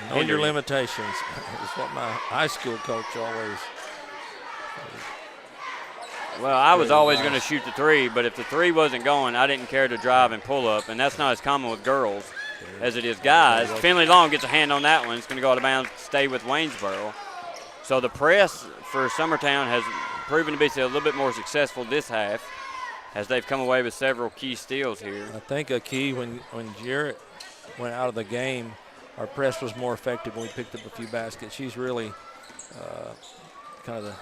Know your limitations is what my high school coach always. Well, I was always going to shoot the three, but if the three wasn't going, I didn't care to drive and pull up, and that's not as common with girls as it is guys. Finley Long gets a hand on that one. It's going to go out of bounds, stay with Waynesboro. So the press for Summertown has proven to be a little bit more successful this half as they've come away with several key steals here. I think a key when Jarrett went out of the game, our press was more effective when we picked up a few baskets. She's really kind of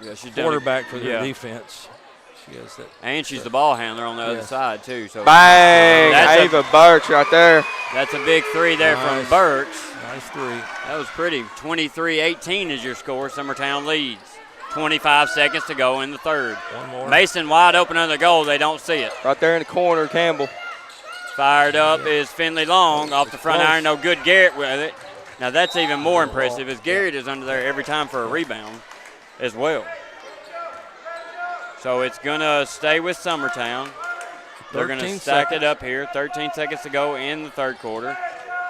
the quarterback for their defense. She has that. And she's the ball handler on the other side, too. So bang! Ava Burks right there. That's a big three there from Burks. Nice three. That was pretty. 23-18 is your score. Summertown leads. 25 seconds to go in the third. One more. Mason wide open under the goal. They don't see it. Right there in the corner, Campbell. Fired up is Finley Long off the front iron. No good, Garrett with it. Now that's even more impressive as Garrett is under there every time for a rebound as well. So it's going to stay with Summertown. They're going to stack it up here. 13 seconds to go in the third quarter.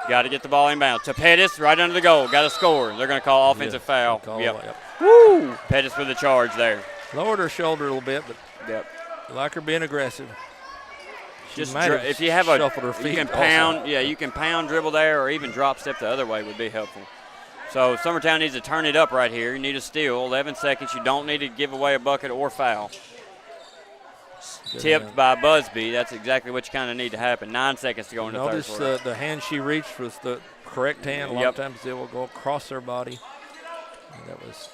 Got to get the ball inbound. To Pettis, right under the goal. Got to score. They're going to call offensive foul. Woo! Pettis with the charge there. Lowered her shoulder a little bit, but like her being aggressive. Just if you have you can pound, you can pound, dribble there, or even drop step the other way would be helpful. So Summertown needs to turn it up right here. You need a steal. 11 seconds. You don't need to give away a bucket or foul. Tipped by Busby. That's exactly what you kind of need to happen. 9 seconds to go in the third quarter. Notice the hand she reached was the correct hand. A lot of times they will go across their body. And that was.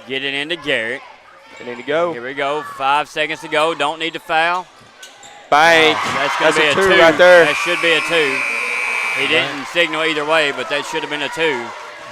Get it into Garrett. They need to go. Here we go. 5 seconds to go. Don't need to foul. Bang. That's going to be a two right there. That should be a two. He didn't signal either way, but that should have been a two.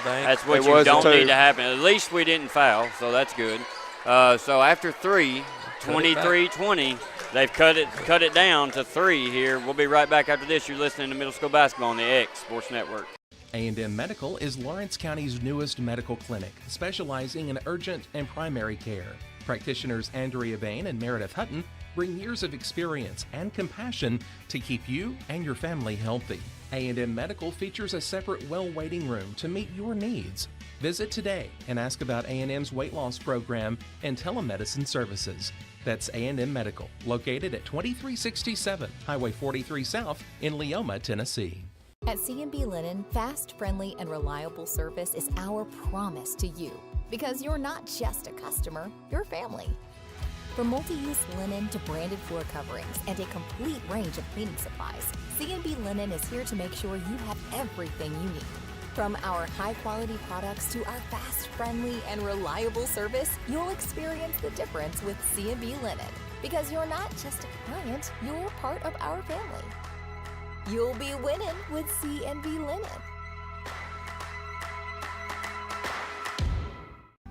That's what you don't need to happen. At least we didn't foul, so that's good. So after 3, 23-20, they've cut it down to 3 here. We'll be right back after this. You're listening to Middle School Basketball on the X Sports Network. A&M Medical is Lawrence County's newest medical clinic, specializing in urgent and primary care. Practitioners Andrea Bain and Meredith Hutton bring years of experience and compassion to keep you and your family healthy. A&M Medical features a separate well waiting room to meet your needs. Visit today and ask about A&M's weight loss program and telemedicine services. That's A&M Medical, located at 2367 Highway 43 South in Leoma, Tennessee. At C&B Linen, fast, friendly, and reliable service is our promise to you. Because you're not just a customer, you're family. From multi-use linen to branded floor coverings and a complete range of cleaning supplies, C&B Linen is here to make sure you have everything you need. From our high-quality products to our fast, friendly, and reliable service, you'll experience the difference with C&B Linen. Because you're not just a client, you're part of our family. You'll be winning with C&B Linen.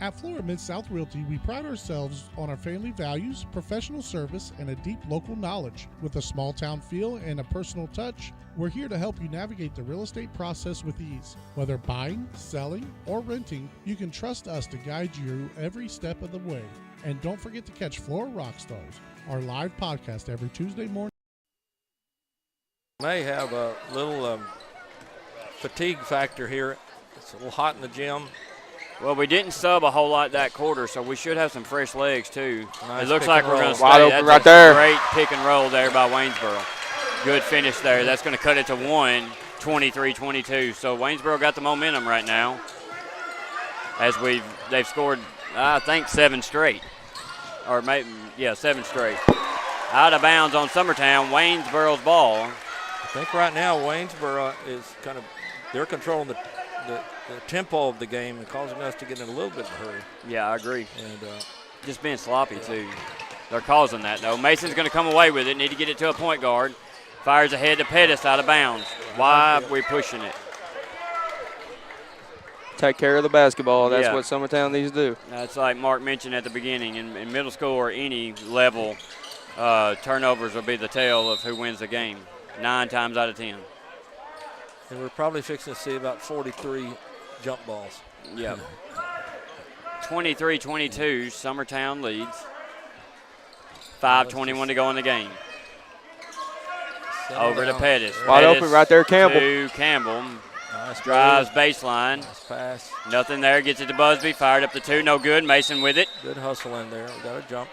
At Florida Mid-South Realty, we pride ourselves on our family values, professional service, and a deep local knowledge. With a small town feel and a personal touch, we're here to help you navigate the real estate process with ease. Whether buying, selling, or renting, you can trust us to guide you every step of the way. And don't forget to catch Florida Rockstars, our live podcast every Tuesday morning. May have a little fatigue factor here. It's a little hot in the gym. Well, we didn't sub a whole lot that quarter, so we should have some fresh legs, too. Nice it looks like we're going to stay. Wide open That's right a there. Great pick and roll there by Waynesboro. Good finish there. That's going to cut it to 23-22. So Waynesboro got the momentum right now as they've scored, I think, 7 straight. Or maybe, 7 straight. Out of bounds on Summertown, Waynesboro's ball. I think right now Waynesboro is they're controlling the tempo of the game and causing us to get in a little bit of a hurry. Yeah, I agree. And just being sloppy, too. They're causing that, though. Mason's going to come away with it. Need to get it to a point guard. Fires ahead to Pettis out of bounds. Why are we pushing it? Take care of the basketball. That's what Summertown needs to do. That's like Mark mentioned at the beginning. In middle school or any level, turnovers will be the tale of who wins the game, 9 times out of 10. And we're probably fixing to see about 43 jump balls. Yep. 23-22, Summertown leads. 5:21 to go in the game. Over to Pettis. Wide open right there, Campbell. To Campbell. Nice Drives baseline. Nice pass. Nothing there. Gets it to Busby. Fired up the 2. No good. Mason with it. Good hustle in there. We got a jump.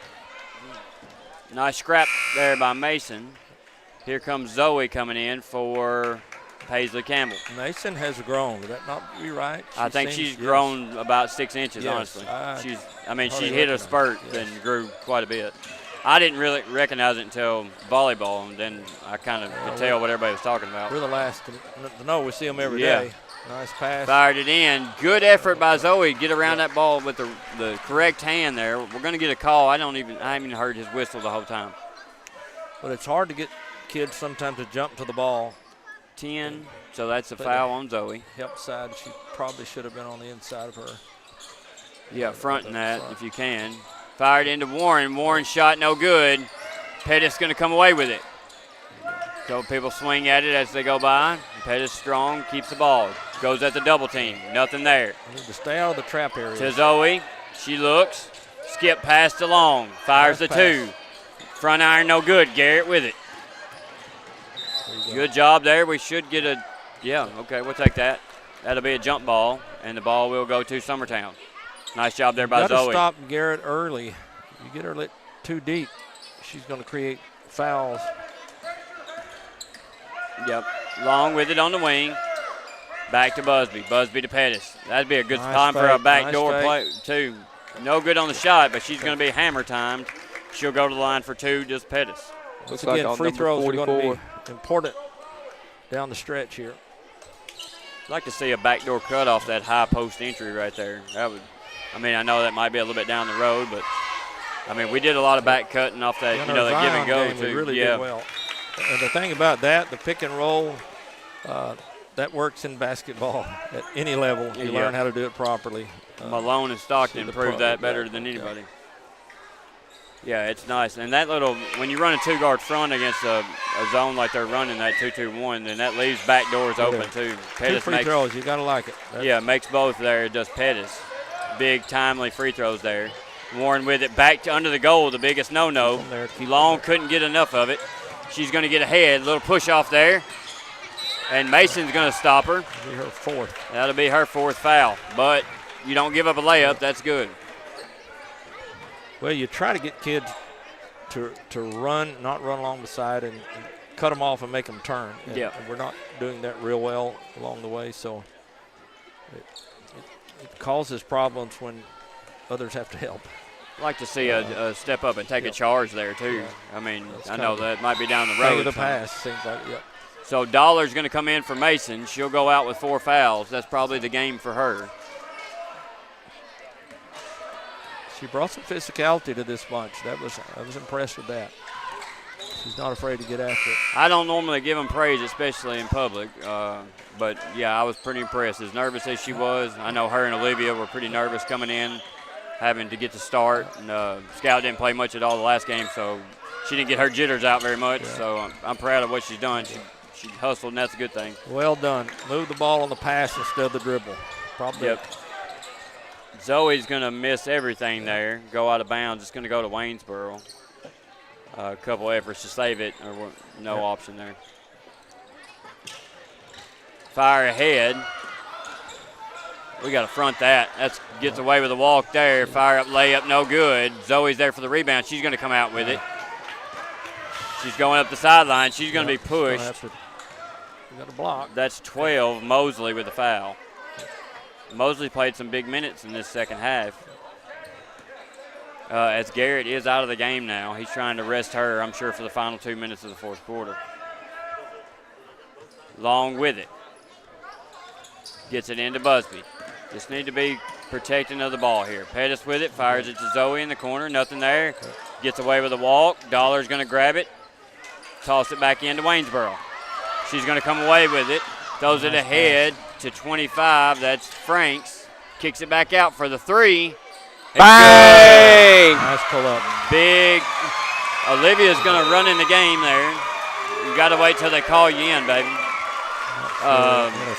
Nice scrap there by Mason. Here comes Zoe coming in for Paisley Campbell. Mason has grown. Would that not be right? I think she's grown about 6 inches, honestly. She hit a spurt and grew quite a bit. I didn't really recognize it until volleyball, and then I kind of could tell what everybody was talking about. We're the last to know. We see them every day. Nice pass. Fired it in. Good effort by Zoe. Get around that ball with the correct hand there. We're going to get a call. I haven't even heard his whistle the whole time. But it's hard to get kids sometimes to jump to the ball. 10, so that's a foul on Zoe. Help side, she probably should have been on the inside of her. Yeah, fronting that if you can. Fired into Warren. Warren shot no good. Pettis going to come away with it. So people swing at it as they go by. Pettis strong, keeps the ball. Goes at the double team. Nothing there. Need to stay out of the trap area. To Zoe. She looks. Skip past along. Fires the 2. Front iron no good. Garrett with it. Good job there. We should get we'll take that. That'll be a jump ball, and the ball will go to Summertown. Nice job there by Zoe. Got to stop Garrett early. You get her lit too deep, she's going to create fouls. Yep. Long with it on the wing. Back to Busby. Busby to Pettis. That'd be a good time for a backdoor play, too. No good on the shot, but she's going to be hammer timed. She'll go to the line for 2, just Pettis. Once again, free throws are going to be important down the stretch here. I'd like to see a backdoor cut off that high post entry right there. I know that might be a little bit down the road, but we did a lot of back cutting off that, the give and go too. We really did well. And the thing about that, the pick and roll, that works in basketball at any level. You learn how to do it properly. Malone and Stockton proved that better than anybody. Yeah, it's nice. And that when you run a 2-guard front against a zone like they're running, that 2-2-1, then that leaves back doors open too. Pettis 2 free throws, you got to like it. Makes both there, does Pettis. Big, timely free throws there. Warren with it back to under the goal, the biggest no-no. Long couldn't get enough of it. She's going to get ahead. Little push off there. And Mason's going to stop her. That'll be her fourth. That'll be her fourth foul. But you don't give up a layup. That's good. Well, you try to get kids to run, not run along the side, and cut them off and make them turn. And we're not doing that real well along the way, so it causes problems when others have to help. I'd like to see a step up and take a charge there, too. Yeah. I mean, That's I know kind of that might be down the road. The pass seems like, So Dollar's going to come in for Mason. She'll go out with 4 fouls. That's probably the game for her. She brought some physicality to this bunch. I was impressed with that. She's not afraid to get after it. I don't normally give them praise, especially in public. But, yeah, I was pretty impressed. As nervous as she was, I know her and Olivia were pretty nervous coming in, having to get to start. And Scout didn't play much at all the last game, so she didn't get her jitters out very much. Yeah. So I'm proud of what she's done. She hustled, and that's a good thing. Well done. Move the ball on the pass instead of the dribble. Probably. Yep. Zoe's going to miss everything there, go out of bounds. It's going to go to Waynesboro. A couple efforts to save it, or no option there. Fire ahead. We got to front that. That gets away with a walk there. Fire up, layup, no good. Zoe's there for the rebound. She's going to come out with it. She's going up the sideline. She's going to be pushed. We got a block. That's 12, Mosley with the foul. Mosley played some big minutes in this second half. As Garrett is out of the game now. He's trying to rest her, I'm sure, for the final 2 minutes of the fourth quarter. Long with it. Gets it into Busby. Just need to be protecting of the ball here. Pettis with it, fires it to Zoe in the corner, nothing there. Gets away with a walk. Dollar's going to grab it. Toss it back into Waynesboro. She's going to come away with it. Throws it ahead to 25. That's Franks. Kicks it back out for the 3. Bang! Nice pull up. Big. Olivia's going to run in the game there. You got to wait till they call you in, baby.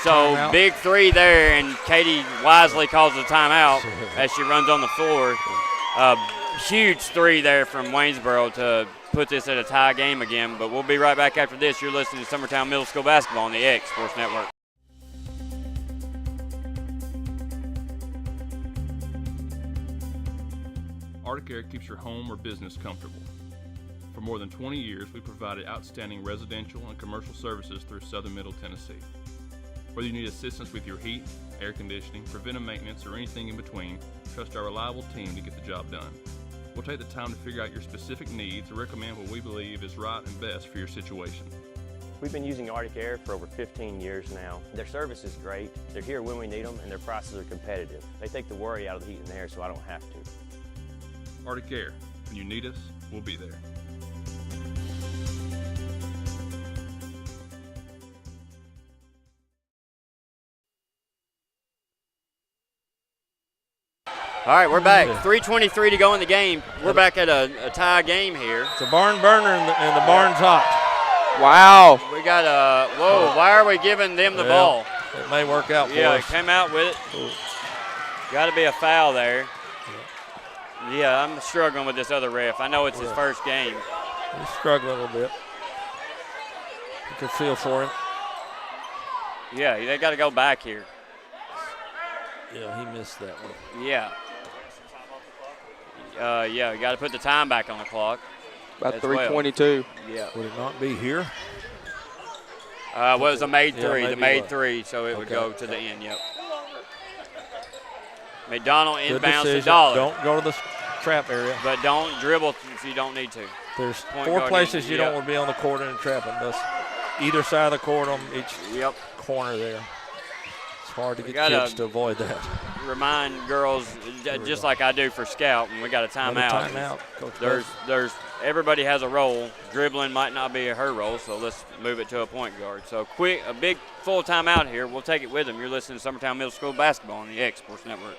So big 3 there, and Katie wisely calls the timeout as she runs on the floor. Huge 3 there from Waynesboro to put this at a tie game again. But we'll be right back after this. You're listening to Summertown Middle School Basketball on the X Sports Network. Arctic Air keeps your home or business comfortable. For more than 20 years, we provided outstanding residential and commercial services through Southern Middle Tennessee. Whether you need assistance with your heat, air conditioning, preventive maintenance, or anything in between, trust our reliable team to get the job done. We'll take the time to figure out your specific needs and recommend what we believe is right and best for your situation. We've been using Arctic Air for over 15 years now. Their service is great, they're here when we need them, and their prices are competitive. They take the worry out of the heat and air so I don't have to. Arctic Air. When you need us, we'll be there. All right, we're back. 3:23 to go in the game. We're back at a tie game here. It's a barn burner, and the barn's hot. Wow. We got whoa, why are we giving them the ball? It may work out for us. Yeah, it came out with it. Got to be a foul there. Yeah, I'm struggling with this other ref. I know it's his first game. He's struggling a little bit. You can feel for him. Yeah, they got to go back here. Yeah, he missed that one. Yeah. Yeah, you got to put the time back on the clock. About 3:22. Well. Yeah. Would it not be here? Well, it was a made 3. Yeah, the made 3, so it would go to the end, yep. McDonald inbounds to Dollar. Don't go to the trap area. But don't dribble if you don't need to. There's 4 places you don't want to be on the court and trapping. That's either side of the court on each corner there. It's hard to get kids to avoid that. Remind girls, just like I do for Scout, when we got a timeout. There's everybody has a role. Dribbling might not be her role, so let's move it to a point guard. So a big full timeout here. We'll take it with them. You're listening to Summertown Middle School Basketball on the X Sports Network.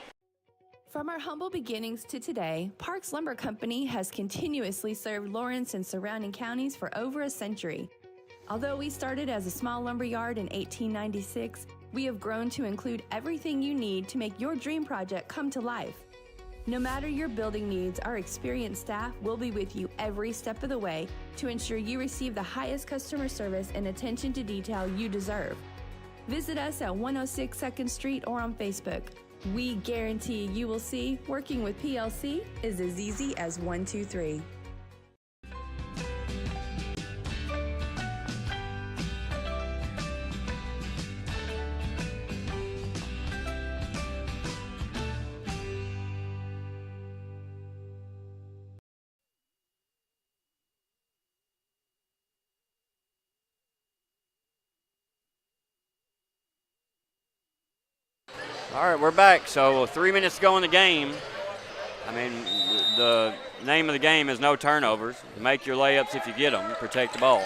From our humble beginnings to today, Parks Lumber Company has continuously served Lawrence and surrounding counties for over a century. Although we started as a small lumber yard in 1896, we have grown to include everything you need to make your dream project come to life. No matter your building needs, our experienced staff will be with you every step of the way to ensure you receive the highest customer service and attention to detail you deserve. Visit us at 106 2nd Street or on Facebook. We guarantee you will see working with PLC is as easy as 1, 2, 3. All right, we're back. So 3 minutes to go in the game. I mean, the name of the game is no turnovers. Make your layups if you get them. Protect the ball.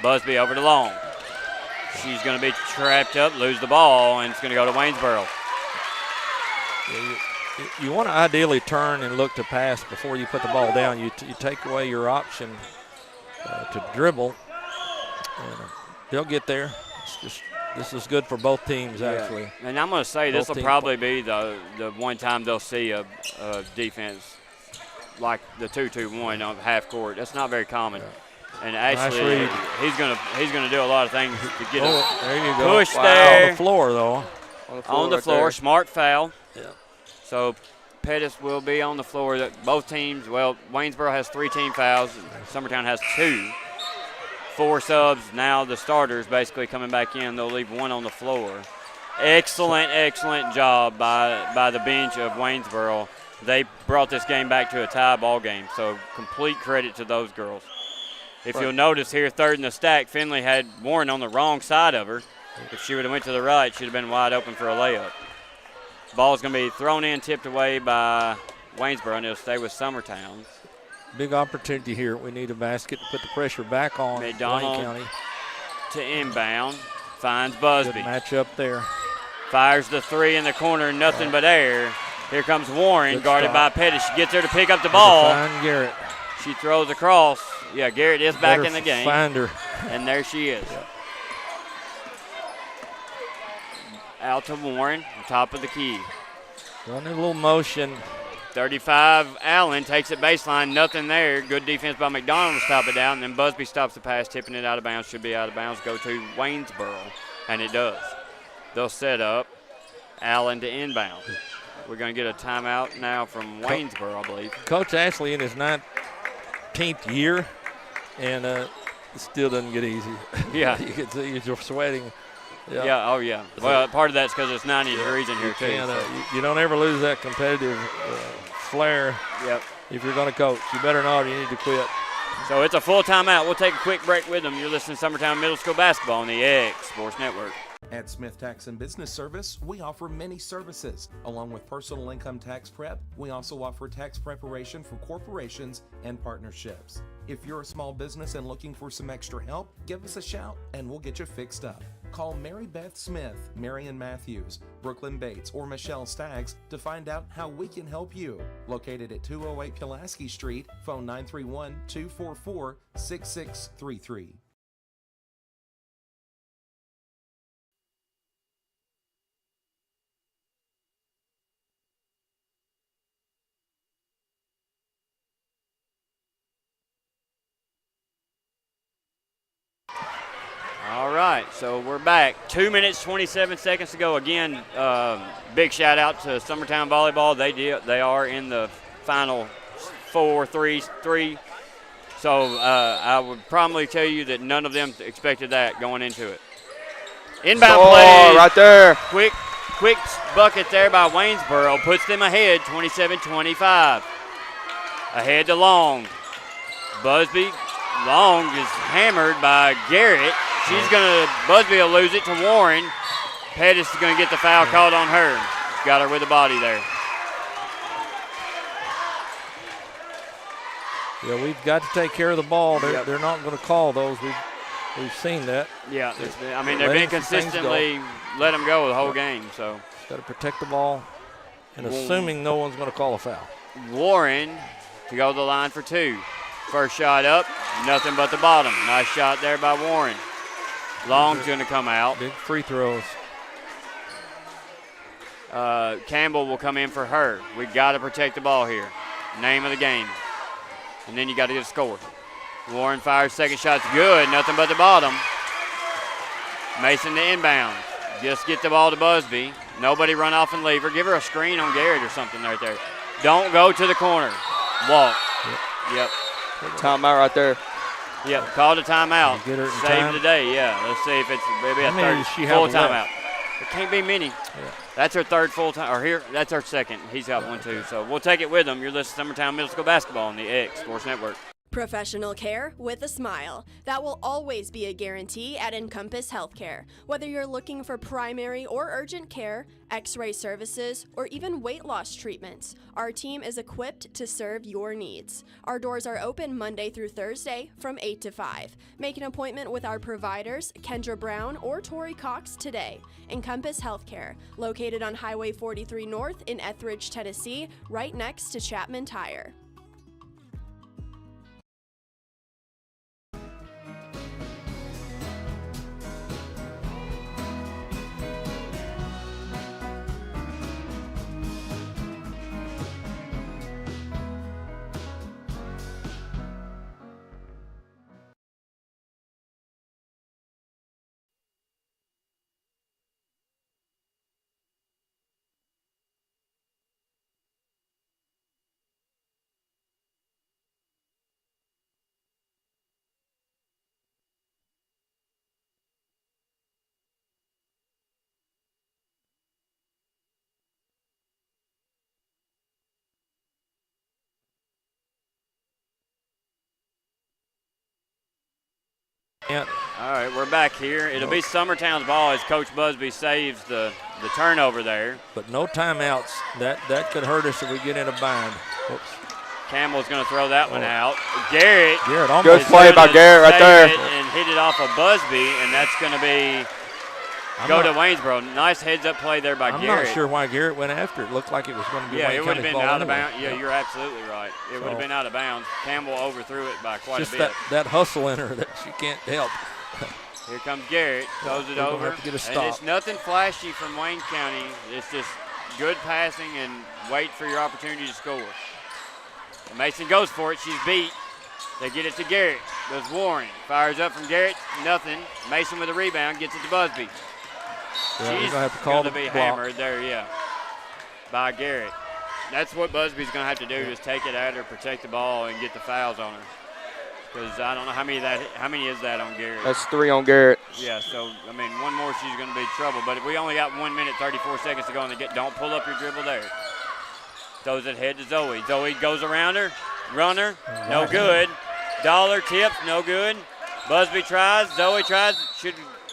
Busby over to Long. She's going to be trapped up, lose the ball, and it's going to go to Waynesboro. You want to ideally turn and look to pass before you put the ball down. You take away your option to dribble, and they'll get there. This is good for both teams, actually. And I'm going to say this will probably be the one time they'll see a defense like the 2-2-1 on half court. That's not very common. And actually, he's gonna do a lot of things to get a push there. On the floor, though. On the floor, smart foul. Yeah. So Pettis will be on the floor. That both teams. Well, Waynesboro has 3 team fouls. Summertown has 2. 4 subs. Now the starters basically coming back in. They'll leave 1 on the floor. Excellent job by the bench of Waynesboro. They brought this game back to a tie ball game. So complete credit to those girls. If you'll notice here, third in the stack, Finley had Warren on the wrong side of her. If she would have went to the right, she'd have been wide open for a layup. Ball's going to be thrown in, tipped away by Waynesboro, and it'll stay with Summertown. Big opportunity here. We need a basket to put the pressure back on McDonald Wayne County. To inbound, finds Busby. Good matchup there. Fires the 3 in the corner, nothing but air. Here comes Warren, guarded by Pettis. She gets there to pick up the ball. Find Garrett. She throws across. Yeah, Garrett is back in the game. Find her. And there she is. Yep. Out to Warren, on top of the key. Running a little motion. 35, Allen takes it baseline, nothing there. Good defense by McDonald to stop it down. And then Busby stops the pass, tipping it out of bounds. Should be out of bounds. Go to Waynesboro, and it does. They'll set up. Allen to inbound. We're going to get a timeout now from Waynesboro, I believe. Coach Ashley in his 19th year, and it still doesn't get easy. Yeah. You can see you're sweating. Yeah, oh yeah. Well, part of that's because it's 90 degrees in here, too. You don't ever lose that competitive flair. Yep. If you're going to coach. You better not, you need to quit. So it's a full timeout. We'll take a quick break with them. You're listening to Summertown Middle School Basketball on the X Sports Network. At Smith Tax and Business Service, we offer many services. Along with personal income tax prep, we also offer tax preparation for corporations and partnerships. If you're a small business and looking for some extra help, give us a shout and we'll get you fixed up. Call Mary Beth Smith, Marion Matthews, Brooklyn Bates, or Michelle Staggs to find out how we can help you. Located at 208 Pulaski Street, phone 931-244-6633. All right, so we're back. 2 minutes, 27 seconds to go. Again, big shout out to Summertown Volleyball. They are in the final 4-3. So I would probably tell you that none of them expected that going into it. Inbound play. Right there. Quick bucket there by Waynesboro. Puts them ahead, 27-25. Ahead to Long. Busby. Long is hammered by Garrett. Busby will lose it to Warren. Pettis is going to get the foul called on her. Got her with the body there. Yeah, we've got to take care of the ball. They're not going to call those. We've seen that. Yeah, I mean, they've been consistently let them go the whole game. So got to protect the ball, and assuming no one's going to call a foul. Warren to go to the line for 2. First shot up, nothing but the bottom. Nice shot there by Warren. Long's going to come out. Big free throws. Campbell will come in for her. We got to protect the ball here. Name of the game. And then you got to get a score. Warren fires second shot's good. Nothing but the bottom. Mason to inbound. Just get the ball to Busby. Nobody run off and leave her. Give her a screen on Garrett or something right there. Don't go to the corner. Walk. Yep. Timeout right there. Yep. Call the timeout. Get her in Save time. the day. Yeah. Let's see if it's maybe a How many third does she full have left? timeout. It can't be many. That's her third full time. Or here, that's her second. He's got one too. So we'll take it with him. You're listening to Summertown Middle School Basketball on the X Sports Network. Professional care with a smile. That will always be a guarantee at Encompass Healthcare. Whether you're looking for primary or urgent care, x-ray services, or even weight loss treatments, our team is equipped to serve your needs. Our doors are open Monday through Thursday from 8 to 5. Make an appointment with our providers, Kendra Brown or Tori Cox, today. Encompass Healthcare, located on Highway 43 North in Etheridge, Tennessee, right next to Chapman Tire. All right, we're back here. It'll be Summertown's ball as Coach Busby saves the turnover there. But no timeouts. That could hurt us if we get in a bind. Oops. Campbell's going to throw that one out. Garrett almost good play by Garrett right there. And hit it off of Busby, and that's going to be to Waynesboro. Nice heads-up play there by Garrett. I'm not sure why Garrett went after it. Looked like it was going to be Yeah, Wayne it would have County's been ball out of anyway. bounds. Yeah, you're absolutely right. It would have been out of bounds. Campbell overthrew it by quite a Just bit. that hustle in her that she can't help. Here comes Garrett, throws it They're gonna over. have to get a And stop. it's nothing flashy from Wayne County. It's just good passing and wait for your opportunity to score. And Mason goes for it. She's beat. They get it to Garrett. Goes Warren. Fires up from Garrett. Nothing. Mason with a rebound. Gets it to Busby. Yeah, She's we're gonna have to call going to the be block. hammered there, yeah, by Garrett. That's what Busby's going to have to do, just take it at her, protect the ball, and get the fouls on her. Because I don't know how many is that on Garrett. That's 3 on Garrett. Yeah, so, I mean, one more, she's going to be in trouble. But if we only got 1 minute, 34 seconds to go, and don't pull up your dribble there. Throws it ahead to Zoe. Zoe goes around her, runner, no good. Dollar tips, no good. Busby tries, Zoe tries.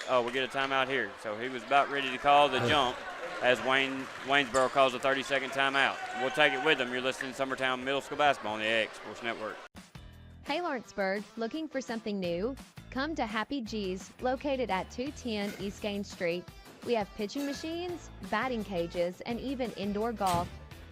We'll get a timeout here. So he was about ready to call the jump as Waynesboro calls a 30-second timeout. We'll take it with them. You're listening to Summertown Middle School Basketball on the X Sports Network. Hey Lawrenceburg, looking for something new? Come to Happy G's, located at 210 East Gain Street. We have pitching machines, batting cages, and even indoor golf.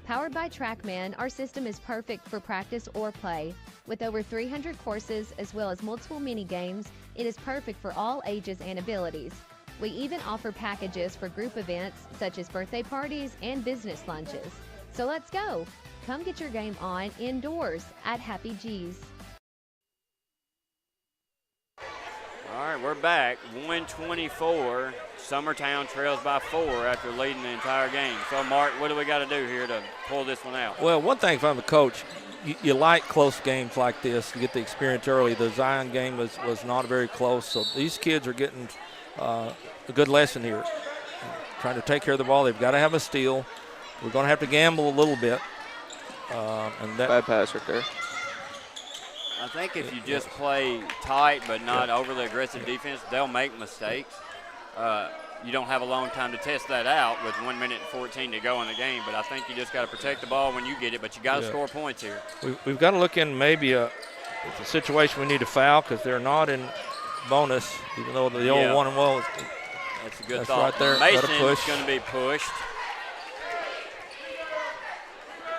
Powered by TrackMan, our system is perfect for practice or play. With over 300 courses as well as multiple mini games, it is perfect for all ages and abilities. We even offer packages for group events such as birthday parties and business lunches. So let's go. Come get your game on indoors at Happy G's. All right, we're back. 124. Summertown trails by 4 after leading the entire game. So, Mark, what do we got to do here to pull this one out? Well, one thing if I'm a coach, you like close games like this to get the experience early. The Zion game was not very close, so these kids are getting a good lesson here. Trying to take care of the ball. They've got to have a steal. We're going to have to gamble a little bit. Bad pass right there. I think if you just play tight but not overly aggressive defense, they'll make mistakes. You don't have a long time to test that out with 1 minute and 14 to go in the game, but I think you just got to protect the ball when you get it, but you got to score points here. We've got to look in maybe it's a situation we need to foul because they're not in bonus, even though the old 1 and well. That's a good that's thought. Right there. Mason's going to be pushed.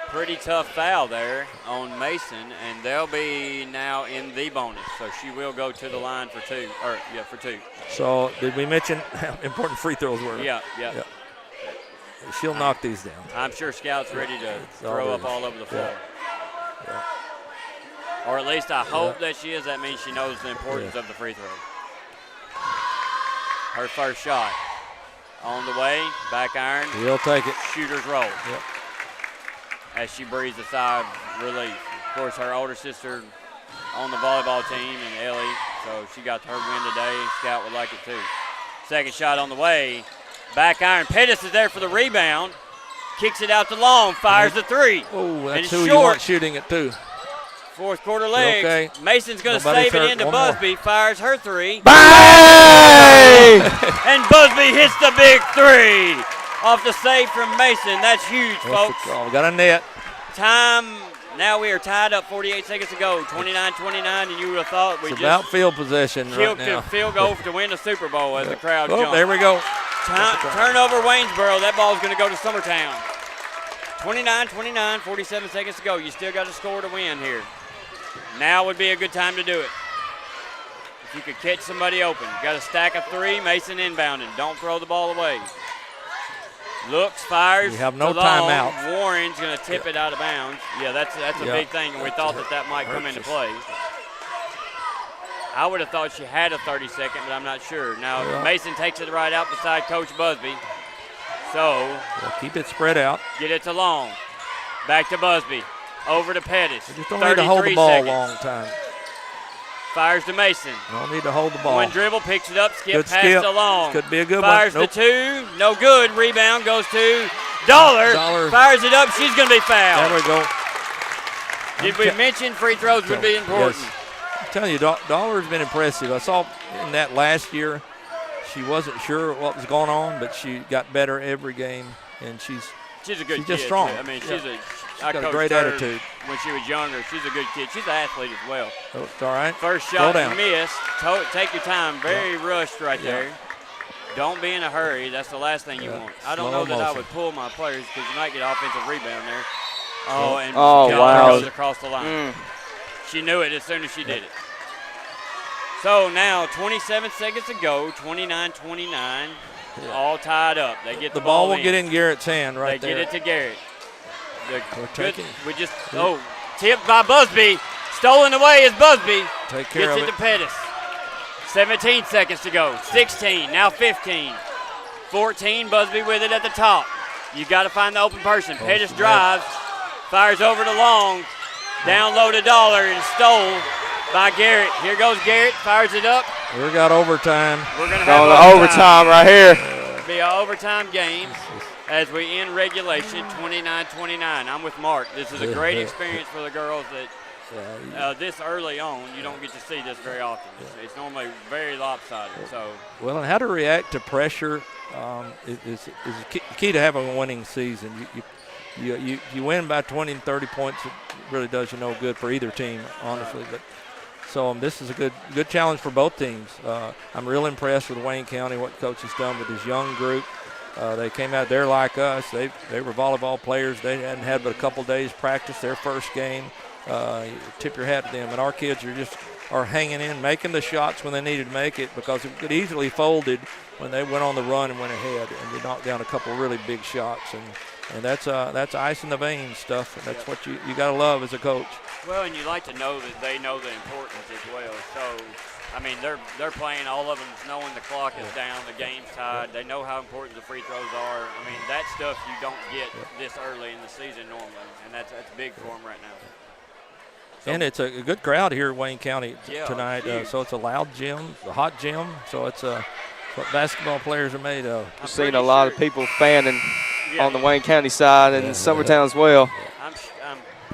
Pretty tough foul there on Mason, and they'll be now in the bonus. So she will go to the line for two. For two. So did we mention how important free throws were? Yeah. she'll knock these down. I'm sure Scout's ready to throw up all over the floor. Yeah. Or at least I hope that she is. That means she knows the importance of the free throw. Her first shot. On the way, back iron. He'll take it. Shooter's roll. Yep. As she breathes a sigh of relief. Of course, her older sister on the volleyball team, and Ellie, so she got her win today, and Scout would like it too. Second shot on the way. Back iron. Pettis is there for the rebound. Kicks it out to Long. Fires the three. Oh, that's and who short. you want shooting it too. Fourth quarter legs. Okay. Mason's going to save it into Busby. Fires her three. Bang! And Busby hits the big three off the save from Mason. That's huge, folks. We got a net. Time. Now we are tied up 48 seconds to go. 29-29, and you would have thought we It's just about field possession right now. field goal to win the Super Bowl as the crowd jumps. There we go. Turnover Waynesboro. That ball's going to go to Summertown. 29-29, 47 seconds to go. You still got to score to win here. Now would be a good time to do it. If you could catch somebody open. You got a stack of three. Mason inbounding. Don't throw the ball away. Looks, fires. You have no long. timeout. Warren's going to tip it out of bounds. Yeah, that's a big thing, and we thought that might come into play. I would have thought she had a 30-second, but I'm not sure. Now, Mason takes it right out beside Coach Busby. So, keep it spread out. Get it to Long. Back to Busby. Over to Pettis. You just don't need to hold the ball a long time. Fires to Mason. Don't need to hold the ball. One dribble, picks it up, Good pass skip. to Long. Could be a good Fires one. the two. No good. Rebound goes to Dollar. Fires it up. She's going to be fouled. There we go. Did we mention free throws would be important? Yes. I'm telling you, Dollar's been impressive. I saw in that last year, she wasn't sure what was going on, but she got better every game, and she's a good kid. just strong. I mean, She's got a great attitude. When she was younger, she's a good kid. She's an athlete as well. Oh, it's all right. First shot missed. Take your time. Very rushed right there. Don't be in a hurry. That's the last thing you want. I don't know that I would pull my players because you might get offensive rebound there. Wow. Across the line. She knew it as soon as she did it. So now 27 seconds to go, 29-29, all tied up. They get the ball ball will get in Garrett's hand right there. They get it to Garrett. Tipped by Busby. Stolen away is Busby. Take care Gets it to Pettis. 17 seconds to go. 16, now 15. 14, Busby with it at the top. You got to find the open person. Pettis drives, fires over to Long. Down low to Dollar and stole by Garrett. Here goes Garrett, fires it up. We got overtime. We're going to have overtime right here. It'll be an overtime game as we end regulation 29-29. I'm with Mark. This is a great experience for the girls that this early on, you don't get to see this very often. It's normally very lopsided. Well, and how to react to pressure is key to having a winning season. You win by 20 and 30 points, it really does you no good for either team, honestly. But so this is a good challenge for both teams. I'm real impressed with Wayne County, what Coach has done with his young group. They came out there like us. They were volleyball players. They hadn't had but a couple days practice, their first game. You tip your hat to them. And our kids are hanging in, making the shots when they needed to make it, because it could easily folded when they went on the run and went ahead, and they knocked down a couple really big shots. And that's ice in the veins stuff. And that's what you got to love as a coach. Well, and you like to know that they know the importance as well. So, I mean, they're playing, all of them knowing the clock is down, the game's tied. They know how important the free throws are. I mean, that stuff you don't get this early in the season normally, and that's big for them right now. So, and it's a good crowd here at Wayne County tonight. So it's a loud gym, a hot gym. So it's what basketball players are made of. We've seen a lot of people fanning on the Wayne County side and Summertown as well. I'm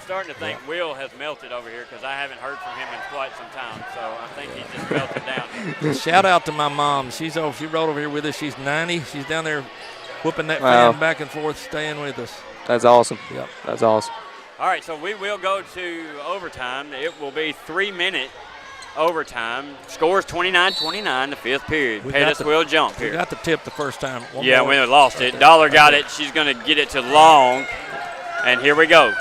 starting to think Will has melted over here because I haven't heard from him in quite some time. So I think he's just melted down. Shout out to my mom. She rode over here with us. She's 90. She's down there whooping that fan back and forth, staying with us. That's awesome. Yep. That's awesome. All right, so we will go to overtime. It will be 3-minute overtime. Scores 29-29, the fifth period. Pettis will jump here. We got the tip the first time. We lost it. Dollar got it. She's going to get it to Long. And here we go.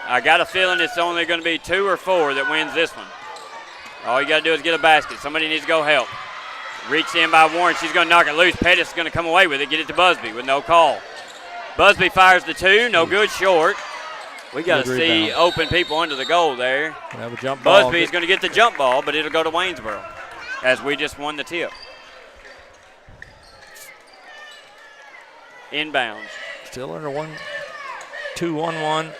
I got a feeling it's only going to be 2 or 4 that wins this one. All you got to do is get a basket. Somebody needs to go help. Reached in by Warren. She's going to knock it loose. Pettis is going to come away with it, get it to Busby with no call. Busby fires the 2. No good, short. We got to see open people under the goal there. Have a jump ball. Busby's going to get the jump ball, but it'll go to Waynesboro as we just won the tip. Inbounds. Still under 2-1-1.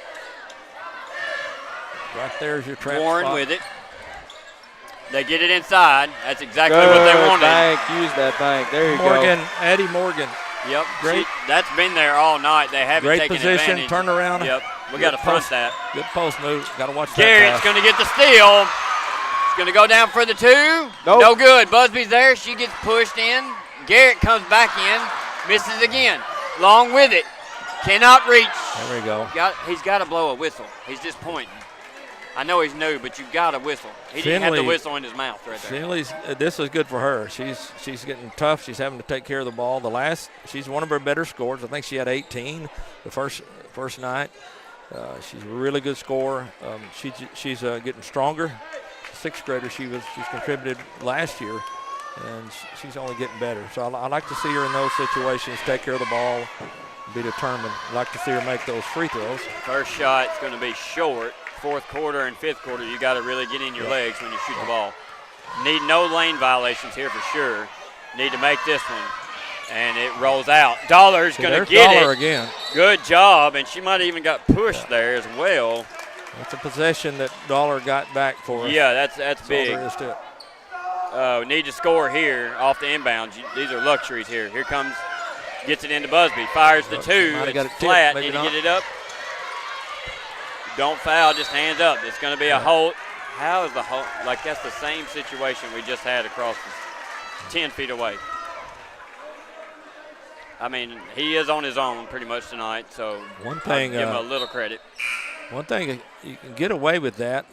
Right there's your trap Warren spot. with it. They get it inside. That's exactly Good what they wanted. bank. Use that bank. There you Morgan, go. Addie Morgan. Yep. Great. That's been there all night. They haven't Great taken position, advantage. turn around. Yep. We got to front that. Good post move. Got to watch that. Garrett's going to get the steal. It's going to go down for the 2. Nope. No good. Busby's there. She gets pushed in. Garrett comes back in. Misses again. Long with it. Cannot reach. There we go. He's got to blow a whistle. He's just pointing. I know he's new, but you've got to whistle. He didn't have the whistle in his mouth right there. Finley's, this is good for her. She's getting tough. She's having to take care of the ball. She's one of her better scorers. I think she had 18 the first night. She's a really good scorer. She's getting stronger. Sixth grader, she's contributed last year, and she's only getting better. So I like to see her in those situations, take care of the ball, be determined. I like to see her make those free throws. First shot's going to be short. Fourth quarter and fifth quarter, you got to really get in your legs when you shoot the ball. Need no lane violations here for sure. Need to make this one. And it rolls out. Dollar's going to get Dollar it. Again. Good job, and she might have even got pushed there as well. That's a possession that Dollar got back for us. Yeah, that's big. All there is to it. Need to score here off the inbounds. These are luxuries here. Here comes, gets it into Busby. Fires the 2. It's flat. Need to get it up. Don't foul, just hands up. It's going to be a hold. How is the hold? Like, that's the same situation we just had across 10 feet away. I mean, he is on his own pretty much tonight, so one thing, I'll give him a little credit. One thing, you can get away with that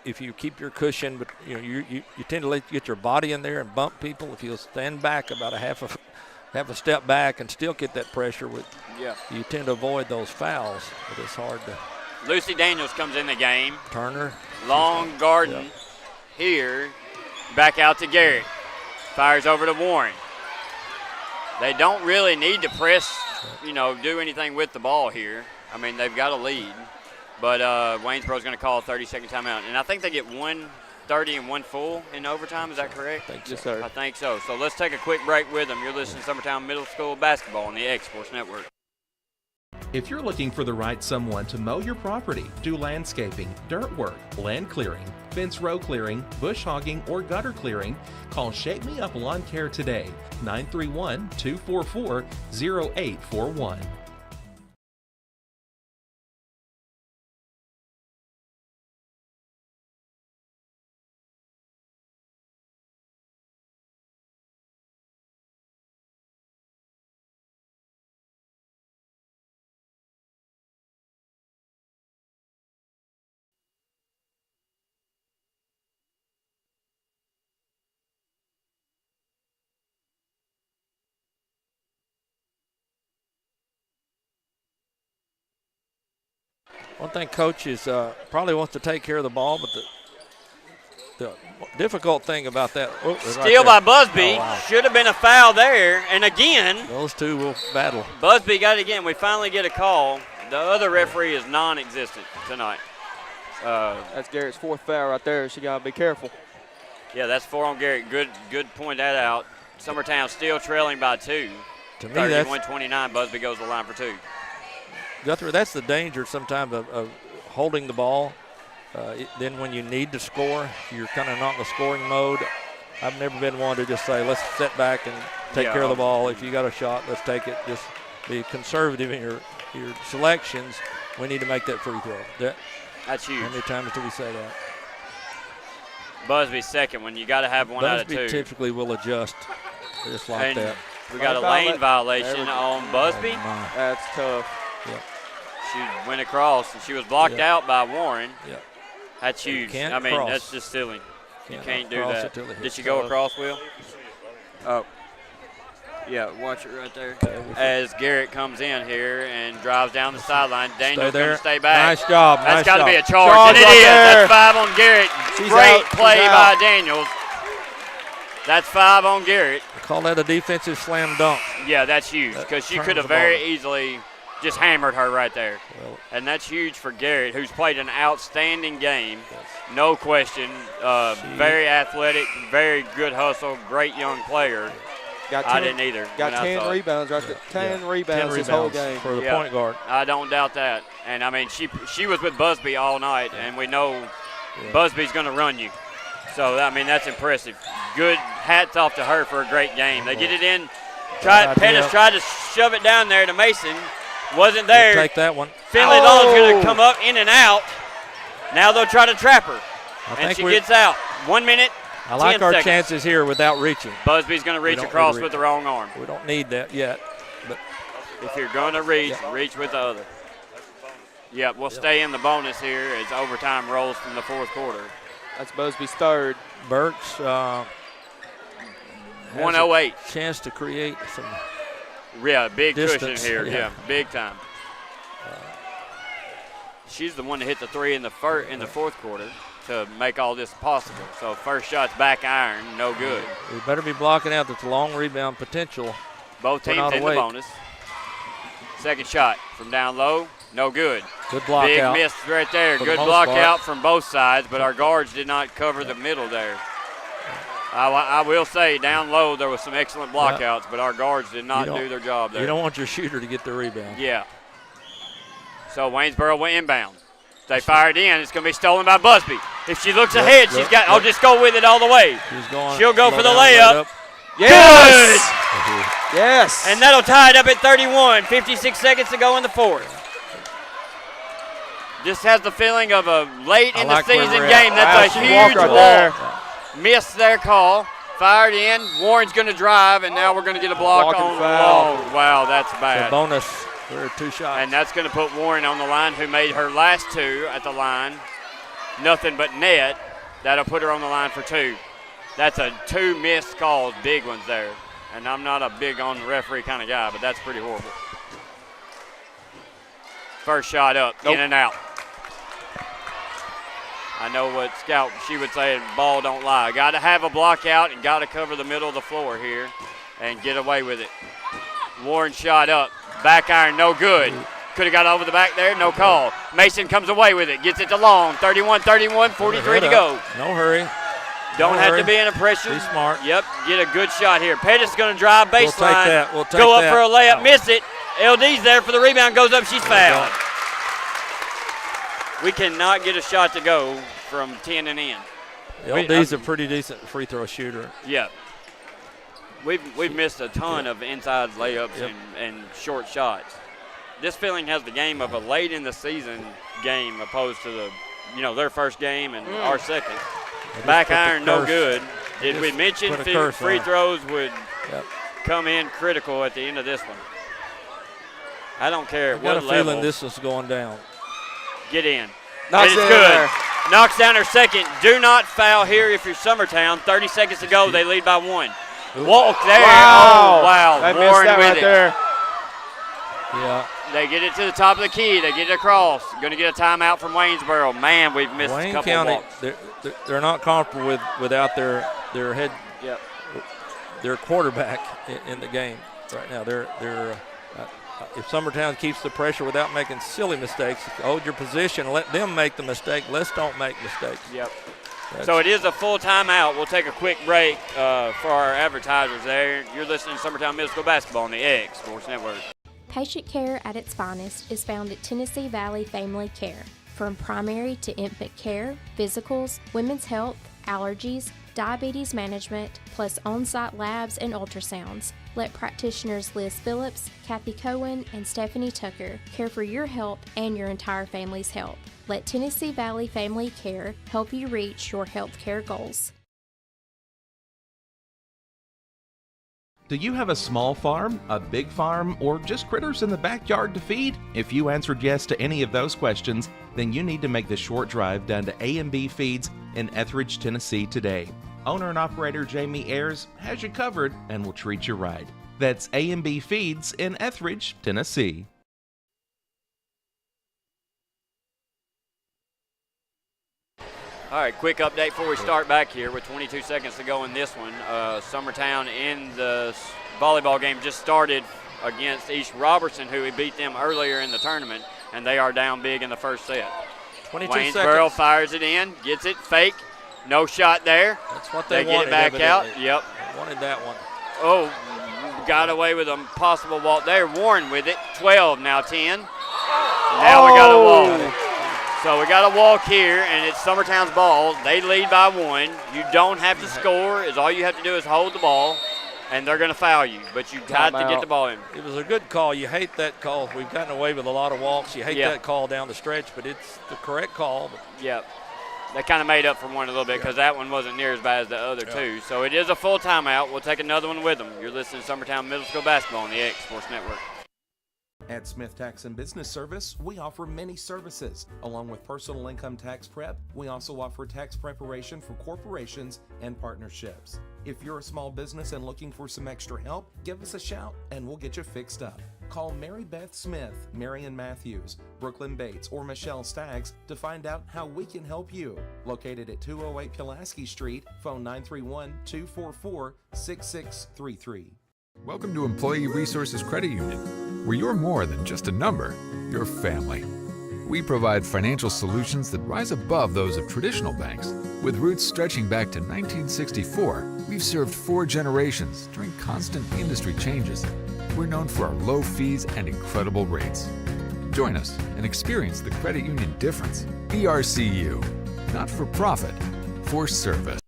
if you keep your cushion, but you tend to get your body in there and bump people. If you'll stand back about a half a step back and still get that pressure, you tend to avoid those fouls, but it's hard to. Lucy Daniels comes in the game. Turner. Long Garden here. Back out to Garrett. Fires over to Warren. They don't really need to press, do anything with the ball here. I mean, they've got a lead. But Waynesboro's going to call a 30-second timeout. And I think they get 1:30 and 1 full in overtime. Is that correct? Yes, sir. I think so. So let's take a quick break with them. You're listening to Summertown Middle School Basketball on the X-Sports Network. If you're looking for the right someone to mow your property, do landscaping, dirt work, land clearing, fence row clearing, bush hogging, or gutter clearing, call Shake Me Up Lawn Care today, 931-244-0841. One thing Coach is probably wants to take care of the ball, but the difficult thing about that. Steal by Busby. Should have been a foul there. And again. Those two will battle. Busby got it again. We finally get a call. The other referee is non-existent tonight. That's Garrett's 4th foul right there. She got to be careful. Yeah, that's 4 on Garrett. Good point that out. Summertown still trailing by 2. To me, 31-29. Busby goes to the line for 2. Guthrie, that's the danger sometimes of holding the ball. Then when you need to score, you're kind of not in the scoring mode. I've never been one to just say, let's sit back and take care of the ball. If you got a shot, let's take it. Just be conservative in your selections. We need to make that free throw. That's huge. How many times do we say that? Busby's second one. You got to have one out of 2. Busby typically will adjust just like and that. We got a lane violation on Busby. That's tough. Yep. She went across, and she was blocked out by Warren. Yep. That's huge. I mean, that's just silly. You can't do that. Did she go across, Will? Oh. Yeah, watch it right there. As Garrett comes in here and drives down the sideline, Daniel's going to stay back. Nice job. That's got to be a charge. Charge And it right is. there. That's 5 on Garrett. She's Great out. play by Daniels. That's 5 on Garrett. I call that a defensive slam dunk. Yeah, that's huge because she could have very easily just hammered her right there. Well, and that's huge for Garrett, who's played an outstanding game. No question. Very athletic, very good hustle, great young player. I didn't either. Got 10 rebounds right there. 10 rebounds this whole game. For the point guard. I don't doubt that. And, I mean, she was with Busby all night, and we know Busby's going to run you. So, I mean, that's impressive. Good hats off to her for a great game. They get it in. Pettis tried to shove it down there to Mason. Wasn't there. We'll take that one. Finley Long's going to come up in and out. Now they'll try to trap her. And she gets out. 1 minute, I like 10 our seconds. chances here without reaching. Busby's going to reach across with the wrong arm. We don't need that yet. But if you're going to reach, reach with the other. Yep, we'll stay in the bonus here as overtime rolls from the fourth quarter. That's Busby's third. Burks 108. Chance to create some big distance cushion here. Yeah, big time. She's the one that hit the three in the fourth quarter to make all this possible. So first shot's back iron, no good. We better be blocking out the long rebound potential. Both teams in the bonus. Second shot from down low, no good. Good block Big out. miss right there. For Good the most block part. out from both sides, but our guards did not cover the middle there. I will say down low there was some excellent blockouts, but our guards did not do their job there. You don't want your shooter to get the rebound. Yeah. So Waynesboro went inbound. They fired in. It's going to be stolen by Busby. If she looks ahead, she's got. I'll just go with it all the way. She'll go for the layup. Yes. Good. Yes. And that'll tie it up at 31. 56 seconds to go in the fourth. This has the feeling of a late in the season game. That's a huge walk. Missed their call. Fired in. Warren's going to drive, and now we're going to get a block on Long. Wow, that's bad. So bonus for 2 shots. And that's going to put Warren on the line, who made her last 2 at the line. Nothing but net. That'll put her on the line for 2. That's 2 missed calls, big ones there. And I'm not a big on the referee kind of guy, but that's pretty horrible. First shot up, in and out. I know what Scout, she would say, ball don't lie. Got to have a block out and got to cover the middle of the floor here and get away with it. Warren shot up. Back iron, no good. Could have got over the back there, no call. Mason comes away with it, gets it to Long. 31-31, 43 to go. No hurry. Don't have to be in a pressure. Be smart. Yep, get a good shot here. Pettis is going to drive baseline. We'll take that. We'll take go up that. for a layup, miss it. LD's there for the rebound, goes up, she's fouled. We cannot get a shot to go from 10 and in. LD's a pretty decent free throw shooter. Yeah. We've missed a ton of inside layups and short shots. This feeling has the game of a late in the season game opposed to their first game and our second. Back iron, no good. Did we mention free throws would come in critical at the end of this one? I don't care I've what got a level. feeling this is going down. Get in. Knocks it is it good. there. Knocks down her second. Do not foul here if you're Summertown. 30 seconds to go. They lead by 1. Walk there. Wow. Oh, wow. They missed Warren that with right it. there. Yeah. They get it to the top of the key. They get it across. Going to get a timeout from Waynesboro. Man, we've missed a Wayne couple County, walks. they're not comfortable without their head, their quarterback in the game right now. If Summertown keeps the pressure without making silly mistakes, hold your position, let them make the mistake. Let's don't make mistakes. Yep. So it is a full timeout. We'll take a quick break for our advertisers there. You're listening to Summertown Middle School Basketball on the X Sports Network. Patient care at its finest is found at Tennessee Valley Family Care. From primary to infant care, physicals, women's health, allergies, diabetes management, plus on-site labs and ultrasounds. Let practitioners Liz Phillips, Kathy Cohen, and Stephanie Tucker care for your health and your entire family's health. Let Tennessee Valley Family Care help you reach your health care goals. Do you have a small farm, a big farm, or just critters in the backyard to feed? If you answered yes to any of those questions, then you need to make the short drive down to A&B Feeds in Etheridge, Tennessee today. Owner and operator Jamie Ayers has you covered and will treat you right. That's A&B Feeds in Etheridge, Tennessee. All right, quick update before we start back here with 22 seconds to go in this one. Summertown in the volleyball game just started against East Robertson, who we beat them earlier in the tournament, and they are down big in the first set. 22 Waynesboro seconds. fires it in, gets it, fake, no shot there. That's what they get wanted, it back out. evidently. Yep. They wanted that one. Oh, got away with a possible walk there. Warren with it, 12, now 10. Now we got a walk. So we got a walk here, and it's Summertown's ball. They lead by 1. You don't have to score. All you have to do is hold the ball, and they're going to foul you. But you got to get the ball in. It was a good call. You hate that call. We've gotten away with a lot of walks. You hate that call down the stretch, but it's the correct call. Yep. They kind of made up for one a little bit because that one wasn't near as bad as the other two. So it is a full timeout. We'll take another one with them. You're listening to Summertown Middle School Basketball on the X Sports Network. At Smith Tax and Business Service, we offer many services. Along with personal income tax prep, we also offer tax preparation for corporations and partnerships. If you're a small business and looking for some extra help, give us a shout and we'll get you fixed up. Call Mary Beth Smith, Marion Matthews, Brooklyn Bates, or Michelle Staggs to find out how we can help you. Located at 208 Pulaski Street, phone 931-244-6633. Welcome to Employee Resources Credit Union, where you're more than just a number, you're family. We provide financial solutions that rise above those of traditional banks. With roots stretching back to 1964, we've served 4 generations during constant industry changes. We're known for our low fees and incredible rates. Join us and experience the credit union difference. ERCU, not for profit, for service.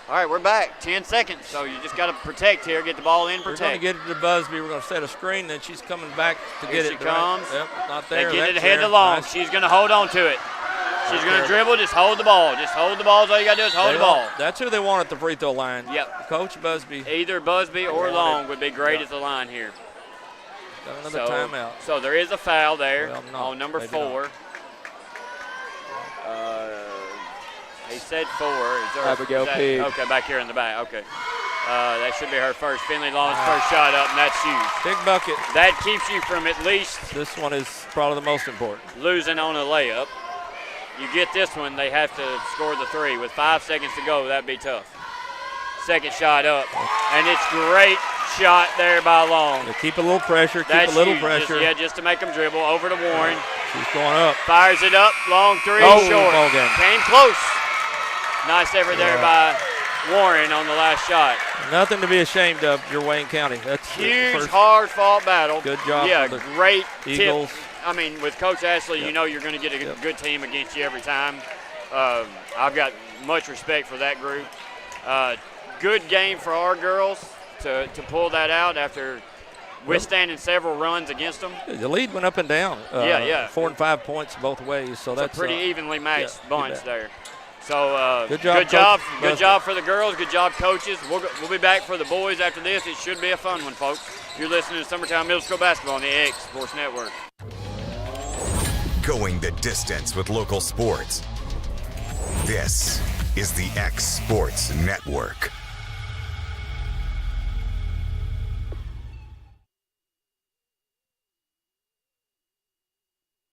All right, we're back. 10 seconds, so you just got to protect here, get the ball in, We're protect. going to get it to Busby. We're going to set a screen, then she's coming back to Here get she it. comes. Yep, not there. They get it That's ahead there. to long. Nice. She's going to hold on to it. She's going to dribble, just hold the ball. Just hold the ball. All you got to do is hold the ball. That's who they want at the free throw line. Yep. Coach Busby. Either Busby or Long would be great at the line here. Got another timeout. So there is a foul there on number maybe 4. He said 4. Is there Abigail Pig. Okay, back here in the back. Okay. That should be her first. Finley Long's first shot up, and that's huge. Big bucket. That keeps you from at least This one is probably the most important. losing on a layup. You get this one, they have to score the 3. With 5 seconds to go, that'd be tough. Second shot up, and it's great shot there by Long. Yeah, keep a little pressure, That's keep a little huge. pressure. Just to make them dribble. Over to Warren. She's going up. Fires it up. Long 3, short. Ball game. Came close. Nice effort there by Warren on the last shot. Nothing to be ashamed of, your Wayne County. That's Huge, first. hard-fought battle. Good job. Yeah, for the great Eagles. tip. I mean, with Coach Ashley, you know you're going to get a good team against you every time. I've got much respect for that group. Good game for our girls to pull that out after withstanding several runs against them. The lead went up and down. 4 and 5 points both ways. So that's a pretty evenly matched bunch there. So good job, good job for the girls. Good job, coaches. We'll be back for the boys after this. It should be a fun one, folks. You're listening to Summertown Middle School Basketball on the X Sports Network. Going the distance with local sports. This is the X Sports Network.